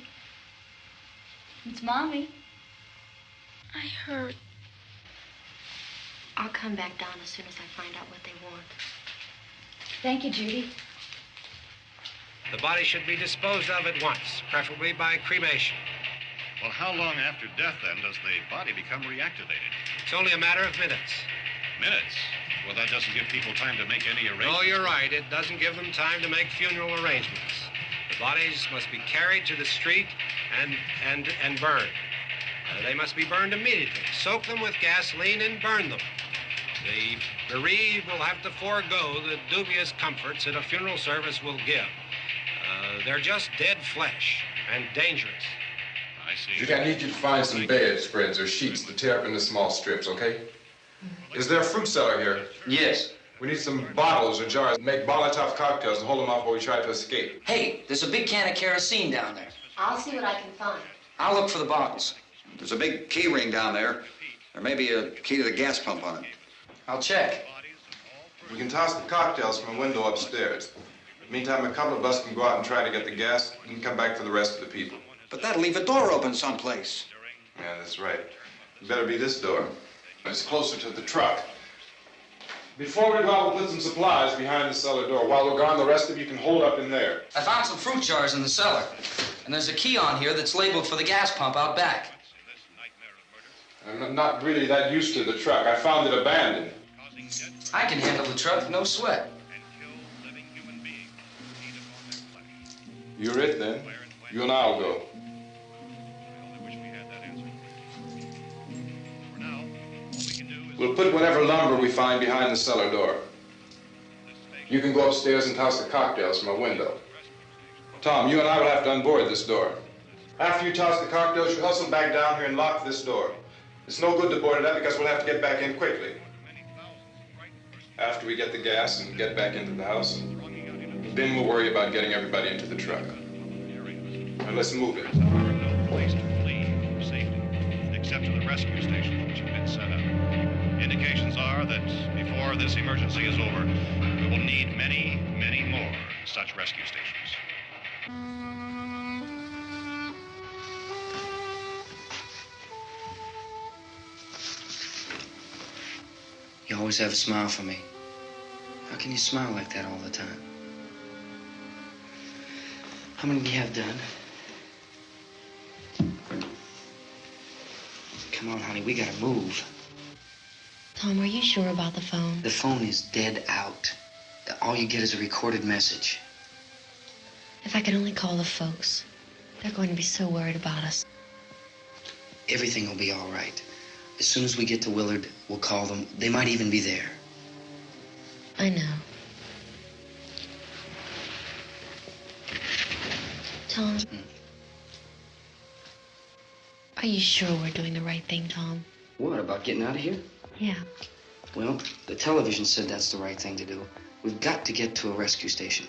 J: It's Mommy.
L: I heard. I'll come back down as soon as I find out what they want.
J: Thank you, Judy.
O: The body should be disposed of at once, preferably by cremation.
D: Well, how long after death, then, does the body become reactivated?
O: It's only a matter of minutes.
D: Minutes? Well, that doesn't give people time to make any arrangements.
O: Oh, you're right. It doesn't give them time to make funeral arrangements. The bodies must be carried to the street and burned. They must be burned immediately. Soak them with gasoline and burn them. The bereaved will have to forego the dubious comforts that a funeral service will give. They're just dead flesh and dangerous.
D: I see.
I: Judy, I need you to find some bedspreads or sheets to tear up into small strips, okay? Is there a fruit cellar here?
G: Yes.
I: We need some bottles or jars to make Molotov cocktails and hold them off while we try to escape.
G: Hey, there's a big can of kerosene down there.
L: I'll see what I can find.
G: I'll look for the bottles.
Q: There's a big key ring down there. There may be a key to the gas pump on it.
G: I'll check.
I: We can toss the cocktails from a window upstairs. Meantime, a couple of us can go out and try to get the gas and come back for the rest of the people.
Q: But that'll leave a door open someplace.
I: Yeah, that's right. It better be this door. It's closer to the truck. Before we go out, we'll put some supplies behind the cellar door. While we're gone, the rest of you can hold up in there.
G: I found some fruit jars in the cellar. And there's a key on here that's labeled for the gas pump out back.
I: I'm not really that used to the truck. I found it abandoned.
G: I can handle the truck, no sweat.
I: You're it, then. You and I'll go. We'll put whatever lumber we find behind the cellar door. You can go upstairs and toss the cocktails from a window. Tom, you and I will have to unboard this door. After you toss the cocktails, you hustle back down here and lock this door. It's no good to board it up because we'll have to get back in quickly. After we get the gas and get back into the house, then we'll worry about getting everybody into the truck. Now let's move it.
D: No place to flee for safety, except to the rescue stations which have been set up. Indications are that before this emergency is over, we will need many, many more such rescue stations.
G: You always have a smile for me. How can you smile like that all the time? How many do you have done? Come
R: Come on, honey, we gotta move.
L: Tom, are you sure about the phone?
R: The phone is dead out. All you get is a recorded message.
L: If I could only call the folks. They're going to be so worried about us.
R: Everything will be all right. As soon as we get to Willard, we'll call them. They might even be there.
L: I know. Tom, are you sure we're doing the right thing, Tom?
R: What, about getting out of here?
L: Yeah.
R: Well, the television said that's the right thing to do. We've got to get to a rescue station.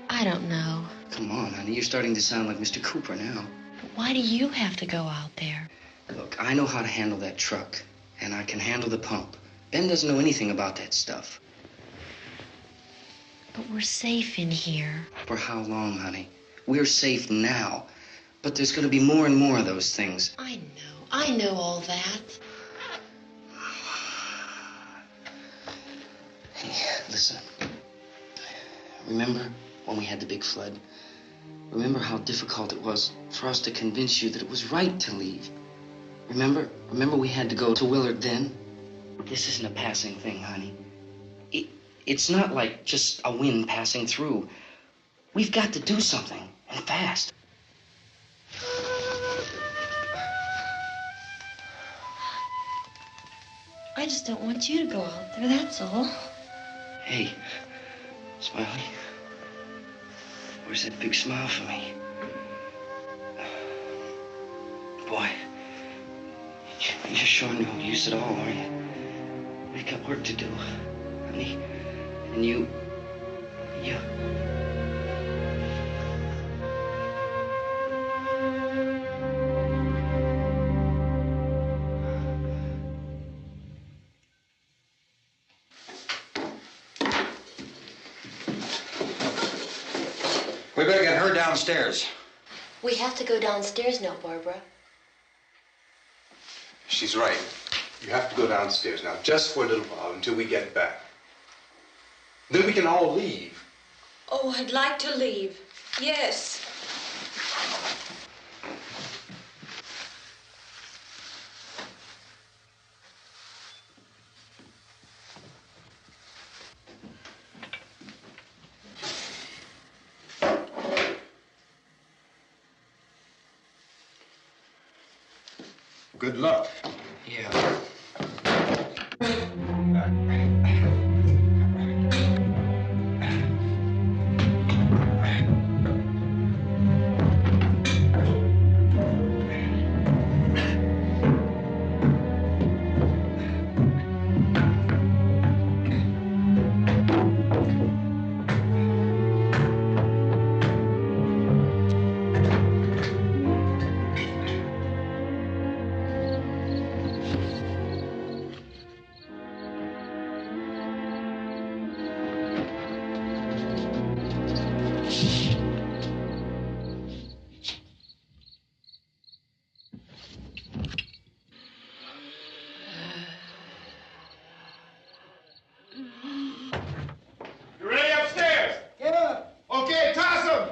L: I don't know.
R: Come on, honey, you're starting to sound like Mr. Cooper now.
L: But why do you have to go out there?
R: Look, I know how to handle that truck, and I can handle the pump. Ben doesn't know anything about that stuff.
L: But we're safe in here.
R: For how long, honey? We're safe now. But there's going to be more and more of those things.
L: I know all that.
R: Hey, listen. Remember when we had the big flood? Remember how difficult it was for us to convince you that it was right to leave? Remember we had to go to Willard then? This isn't a passing thing, honey. It's not like just a wind passing through. We've got to do something, and fast.
L: I just don't want you to go out there, that's all.
R: Hey, Smiley. Where's that big smile for me? Boy, you're showing no use at all, aren't you? We've got work to do, honey. And you...
Q: We better get her downstairs.
L: We have to go downstairs now, Barbara.
E: She's right. You have to go downstairs now, just for a little while, until we get back. Then we can all leave.
F: Oh, I'd like to leave. Yes.
I: Good luck.
R: Yeah.
M: You ready upstairs? Yeah. Okay, toss him.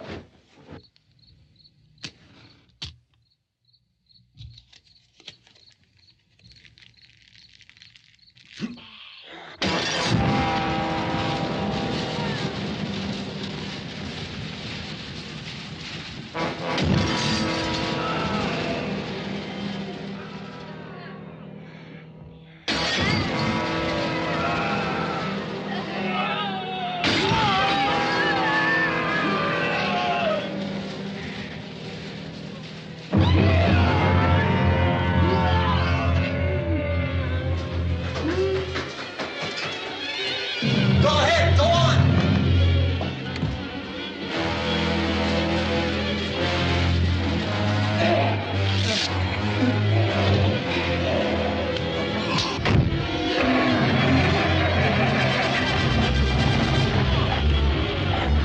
H: Go ahead, go on.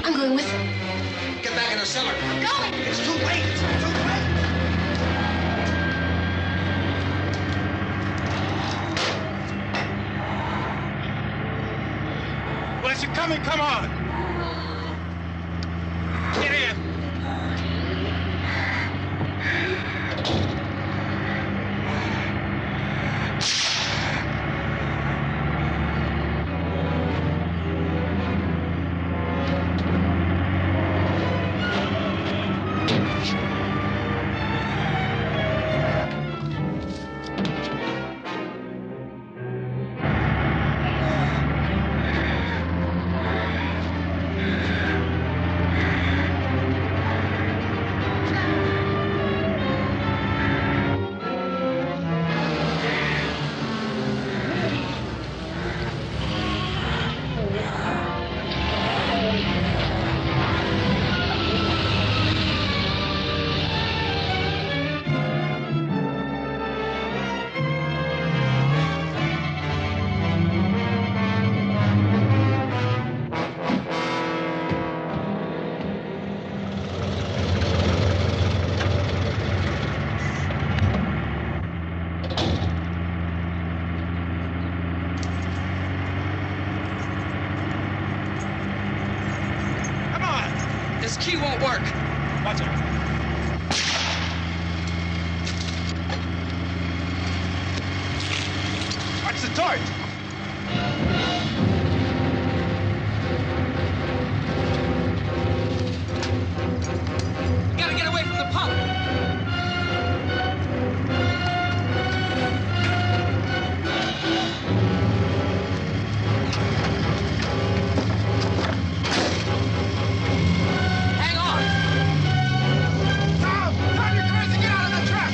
L: I'm going with him.
H: Get back in the cellar.
L: I'm going.
H: It's too late. It's too late.
M: Unless you're coming, come on. Get in.
G: key won't work.
M: Watch it. Watch the torch.
G: Gotta get away from the pump. Hang on.
M: Tom! Tom, you're crazy! Get out of the truck!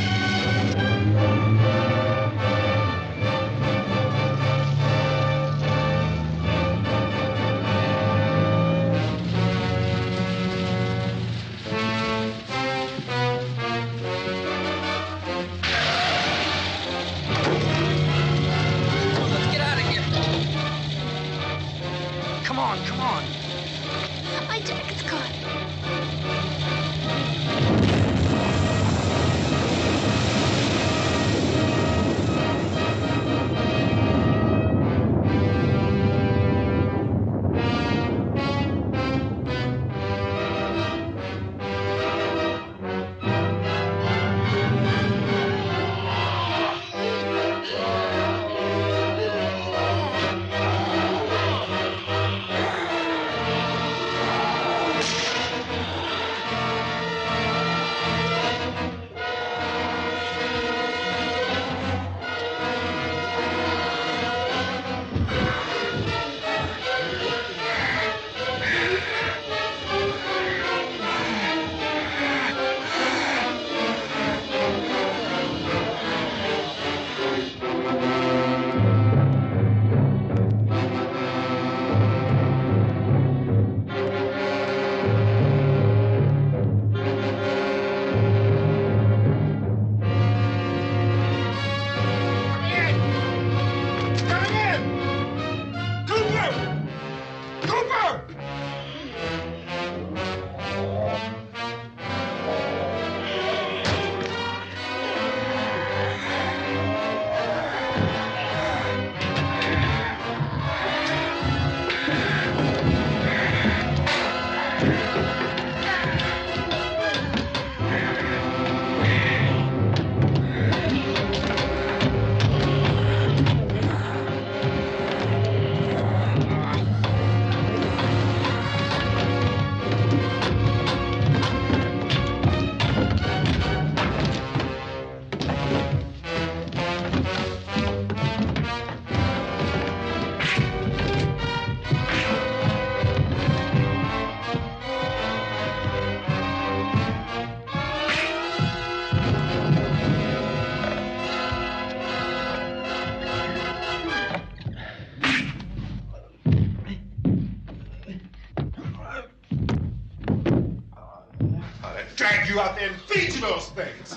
G: Let's get out of here. Come on, come on.
L: My jacket's caught.
M: Drag you out there and feed you those things.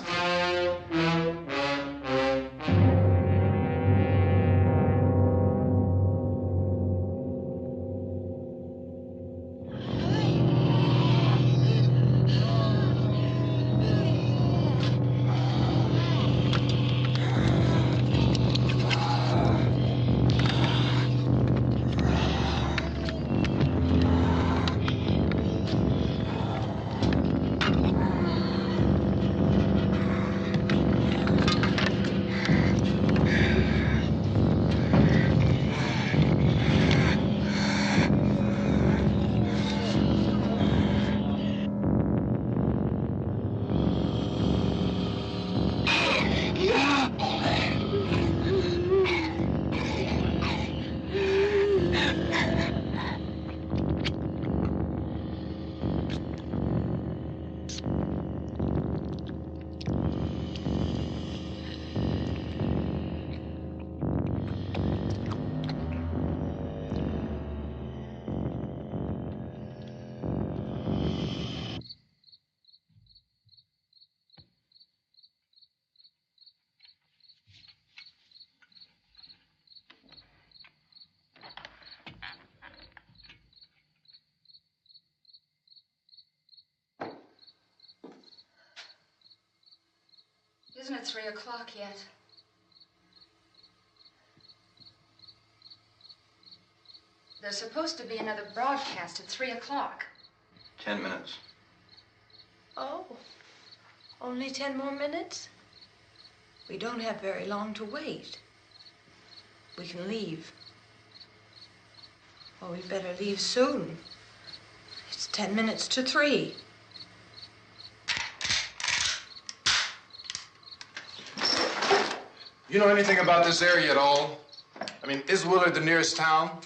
J: Isn't it 3 o'clock yet? There's supposed to be another broadcast at 3 o'clock.
Q: 10 minutes.
F: Oh, only 10 more minutes? We don't have very long to wait. We can leave. Well, we better leave soon. It's 10 minutes to 3.
I: You know anything about this area at all? I mean, is Willard the nearest town?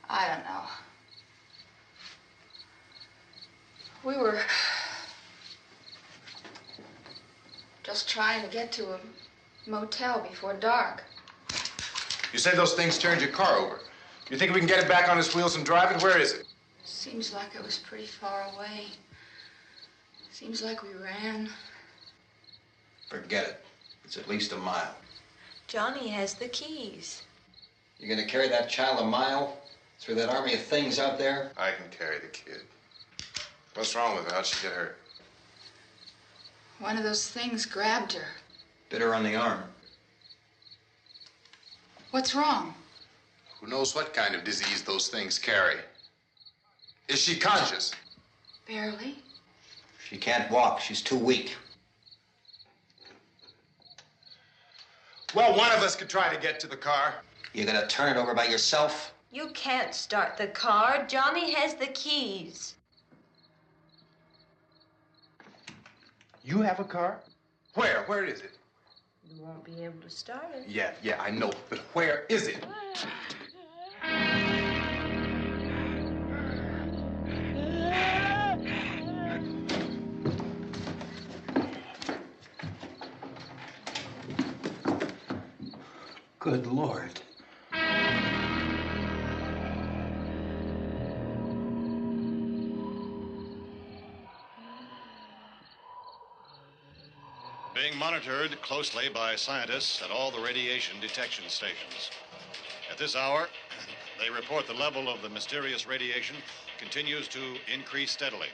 J: I don't know. We were just trying to get to a motel before dark.
I: You say those things turned your car over. You think we can get it back on its wheels and drive it? Where is it?
J: Seems like it was pretty far away. Seems like we ran.
Q: Forget it. It's at least a mile.
F: Johnny has the keys.
Q: You gonna carry that child a mile through that army of things out there?
I: I can carry the kid. What's wrong with her? How'd she get hurt?
J: One of those things grabbed her.
Q: Bit her on the arm.
J: What's wrong?
I: Who knows what kind of disease those things carry? Is she conscious?
J: Barely.
Q: She can't walk. She's too weak.
I: Well, one of us could try to get to the car.
Q: You gonna turn it over by yourself?
F: You can't start the car. Johnny has the keys.
I: You have a car? Where? Where is it?
F: You won't be able to start it.
I: Yeah, I know. But where is it?
H: Good Lord.
D: Being monitored closely by scientists at all the radiation detection stations. At this hour, they report the level of the mysterious radiation continues to increase steadily.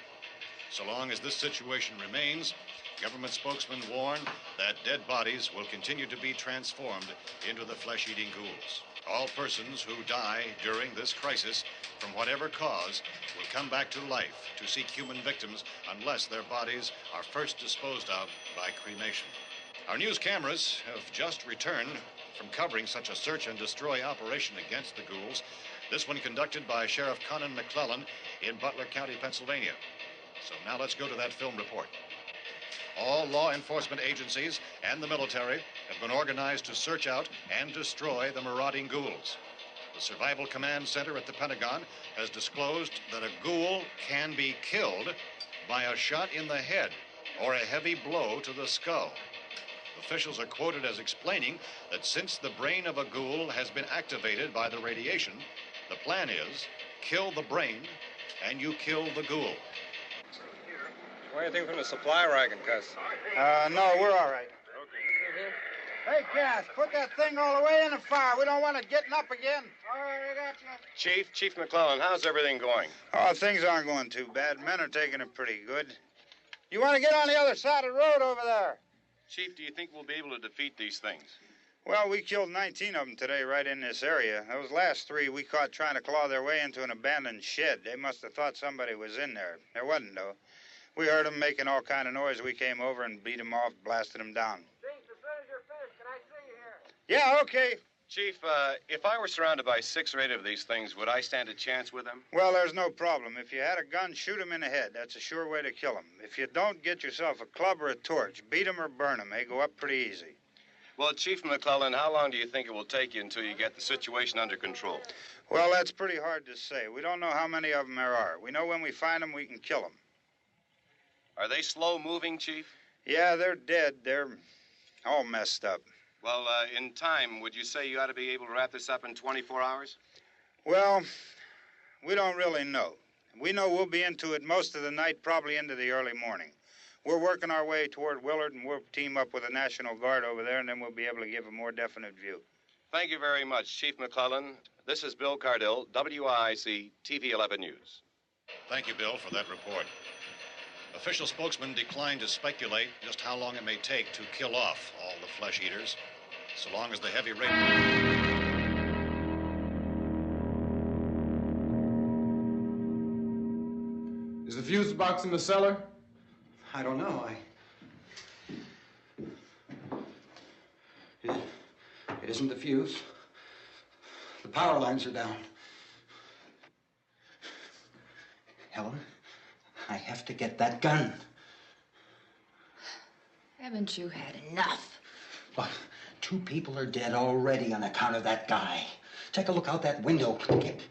D: So long as this situation remains, government spokesmen warn that dead bodies will continue to be transformed into the flesh-eating ghouls. All persons who die during this crisis, from whatever cause, will come back to life to seek human victims unless their bodies are first disposed of by cremation. Our news cameras have just returned from covering such a search and destroy operation against the ghouls, this one conducted by Sheriff Conan McClellan in Butler County, Pennsylvania. So now let's go to that film report. All law enforcement agencies and the military have been organized to search out and destroy the marauding ghouls. The Survival Command Center at the Pentagon has disclosed that a ghoul can be killed by a shot in the head or a heavy blow to the skull. Officials are quoted as explaining that since the brain of a ghoul has been activated by the radiation, the plan is kill the brain and you kill the ghoul.
M: Anything from the supply wagon, Cuss?
S: No, we're all right. Hey, Cass, put that thing all the way in the fire. We don't want it getting up again. All right, I got you.
M: Chief McClellan, how's everything going?
S: Oh, things aren't going too bad. Men are taking it pretty good. You want to get on the other side of the road over there?
M: Chief, do you think we'll be able to defeat these things?
S: Well, we killed 19 of them today right in this area. Those last 3 we caught trying to claw their way into an abandoned shed. They must have thought somebody was in there. There wasn't, though. We heard them making all kind of noise. We came over and beat them off, blasted them down.
M: Chief, as soon as you're finished, can I see you here?
S: Yeah, okay.
M: Chief, if I were surrounded by 6 or 8 of these things, would I stand a chance with them?
S: Well, there's no problem. If you had a gun, shoot them in the head. That's a sure way to kill them. If you don't, get yourself a club or a torch. Beat them or burn them. They go up pretty easy.
M: Well, Chief McClellan, how long do you think it will take you until you get the situation under control?
S: Well, that's pretty hard to say. We don't know how many of them there are. We know when we find them, we can kill them.
M: Are they slow-moving, Chief?
S: Yeah, they're dead. They're all messed up.
M: Well, in time, would you say you ought to be able to wrap this up in 24 hours?
S: Well, we don't really know. We know we'll be into it most of the night, probably into the early morning. We're working our way toward Willard, and we'll team up with the National Guard over there, and then we'll be able to give a more definite view.
M: Thank you very much, Chief McClellan. This is Bill Cardill, WIC TV 11 News.
D: Thank you, Bill, for that report. Official spokesmen declined to speculate just how long it may take to kill off all the flesh eaters, so long as the heavy rain...
I: Is the fuse box sparks in the cellar?
H: I don't know. It isn't the fuse. The power lines are down. Helen, I have to get that gun.
F: Haven't you had enough?
H: But 2 people are dead already on account of that guy. Take a look out that window. Get...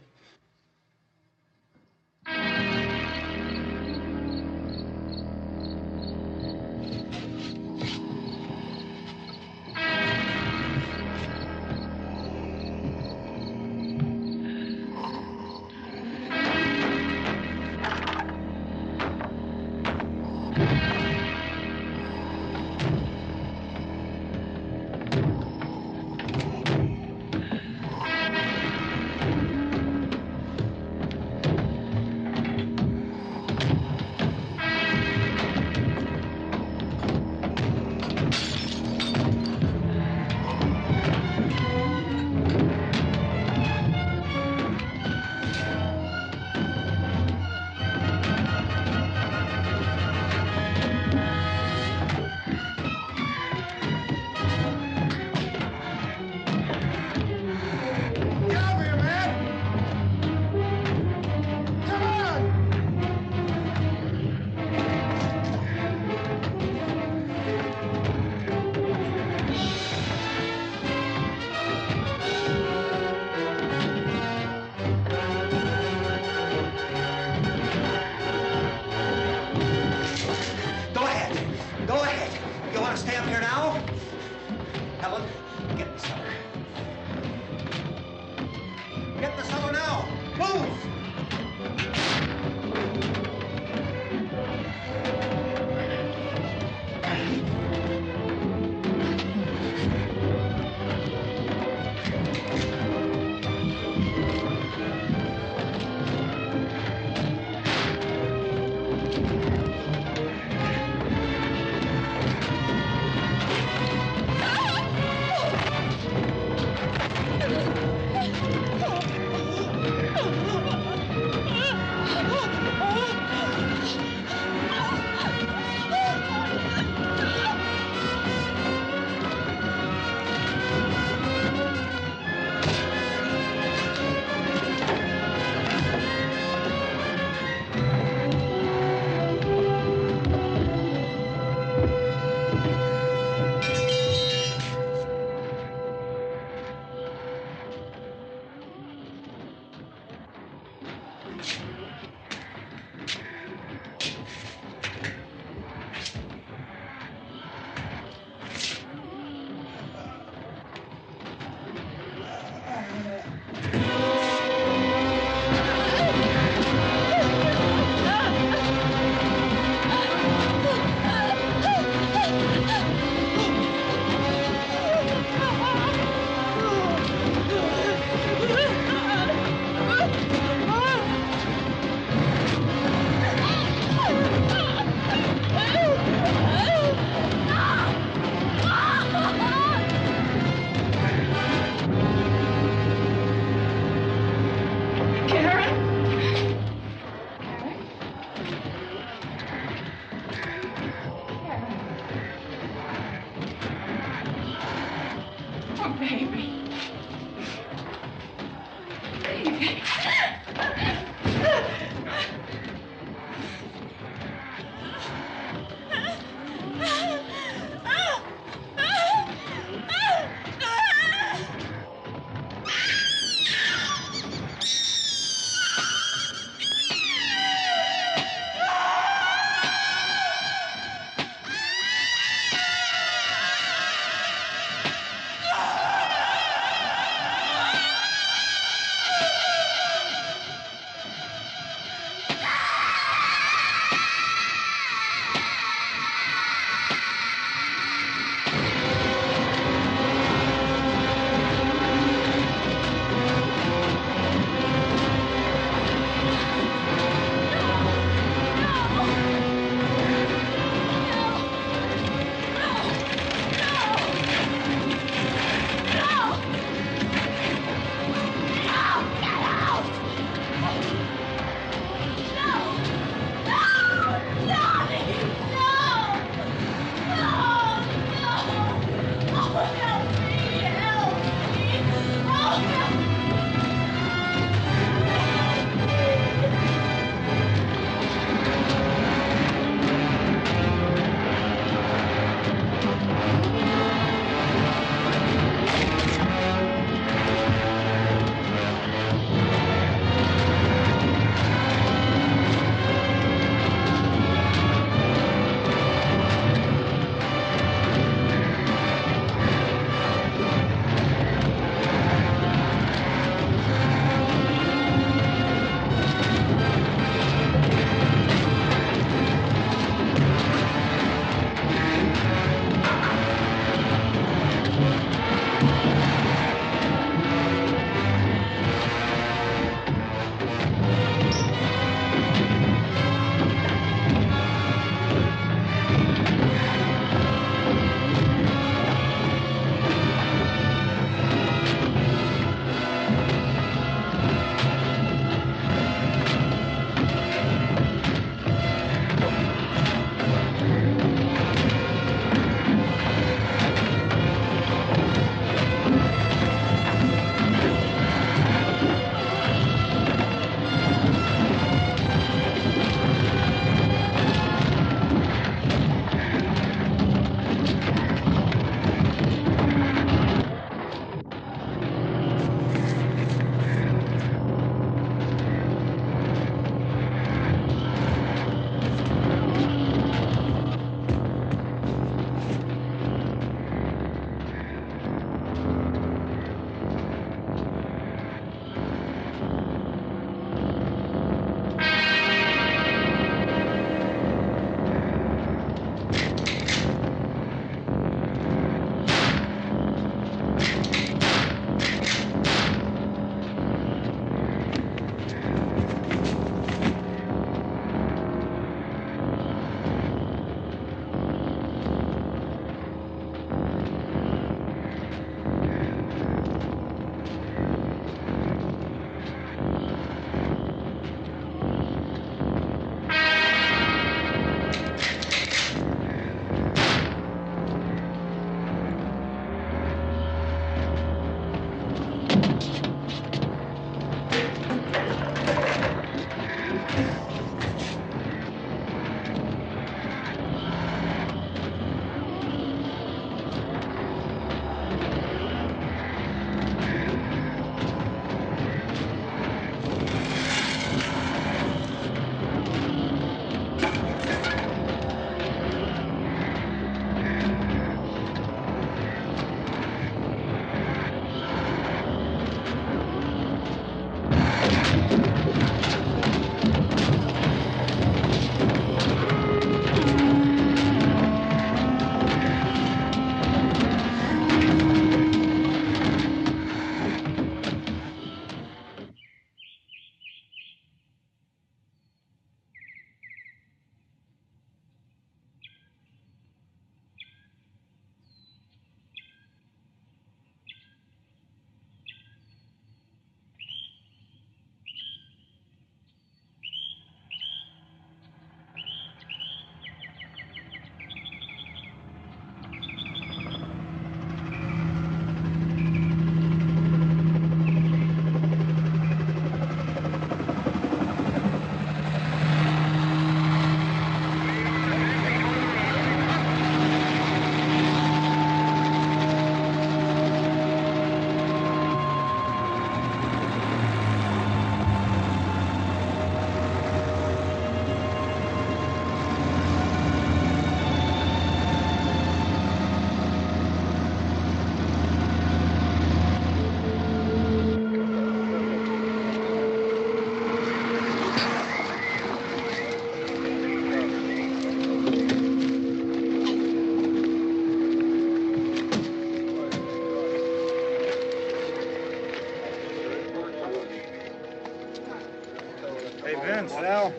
S: Vince, Al.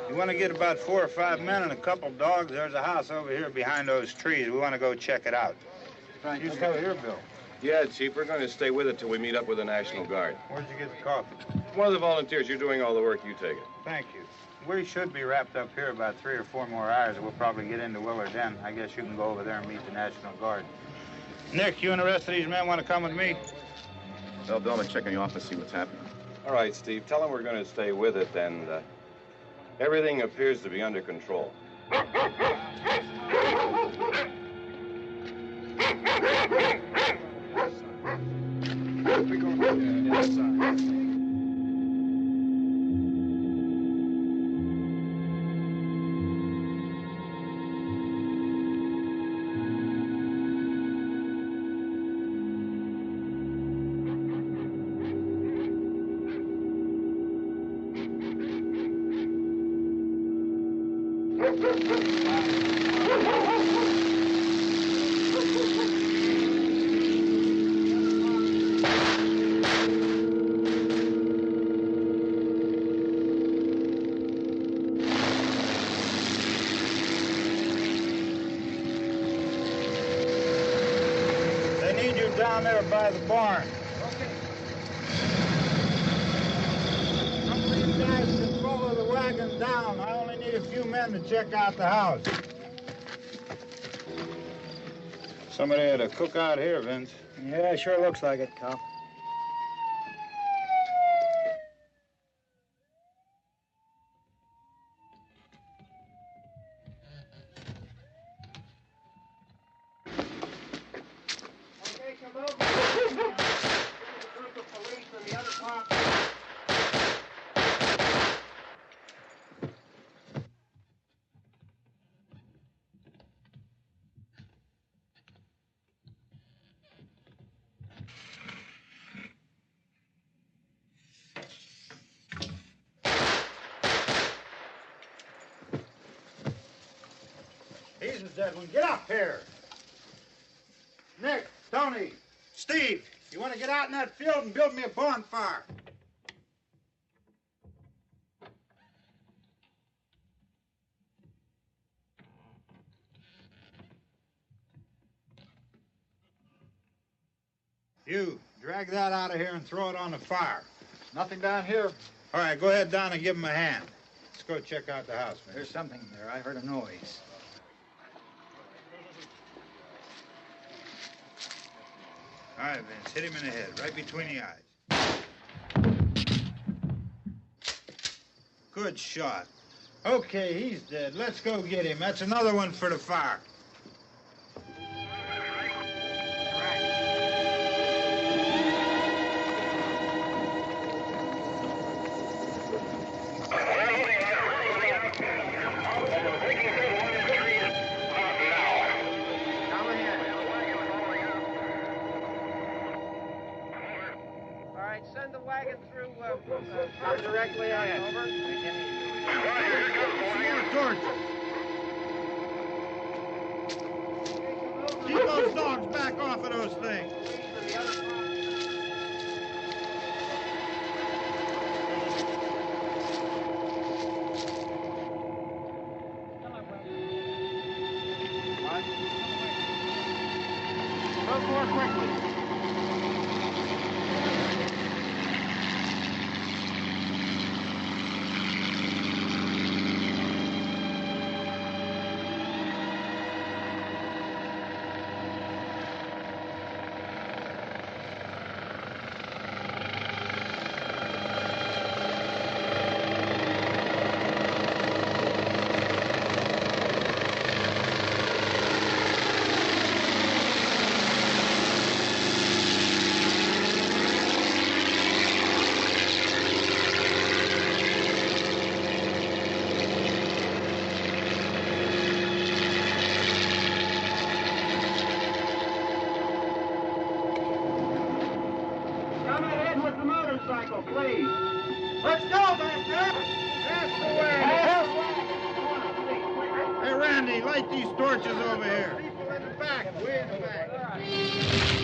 S: You want to get about 4 or 5 men and a couple dogs? There's a house over here behind those trees. We want to go check it out. You still here, Bill?
M: Yeah, Chief, we're going to stay with it till we meet up with the National Guard.
S: Where'd you get the coffee?
M: One of the volunteers. You're doing all the work. You take it.
S: Thank you. We should be wrapped up here about 3 or 4 more hours, and we'll probably get into Willard then. I guess you can go over there and meet the National Guard. Nick, you and the rest of these men want to come with me?
T: Well, Bill, I'm check in the office, see what's happening.
M: All right, Steve. Tell them we're going to stay with it, and everything appears to be under control.
S: Down there by the barn. Some of these guys can follow the wagon down. I only need a few men to check out the house. Somebody had a cookout here, Vince.
U: Yeah, sure looks like it, Cop.
S: He's a dead one. Get up here. Nick, Tony, Steve, you want to get out in that field and build me a bonfire? You, drag that out of here and throw it on the fire.
U: Nothing down here.
S: All right, go ahead down and give him a hand. Let's go check out the house, man.
U: There's something there. I heard a noise.
S: All right, Vince, hit him in the head, right between the eyes. Good shot. Okay, he's dead. Let's go get him. That's another one for the fire.
U: Send the wagon through, come directly ahead. Over.
S: More torches. Keep those dogs back off of those things.
U: Move more quickly. Please. Let's go back there. That's the way.
S: Hey, Randy, light these torches over here.
U: People in the back, way in the back.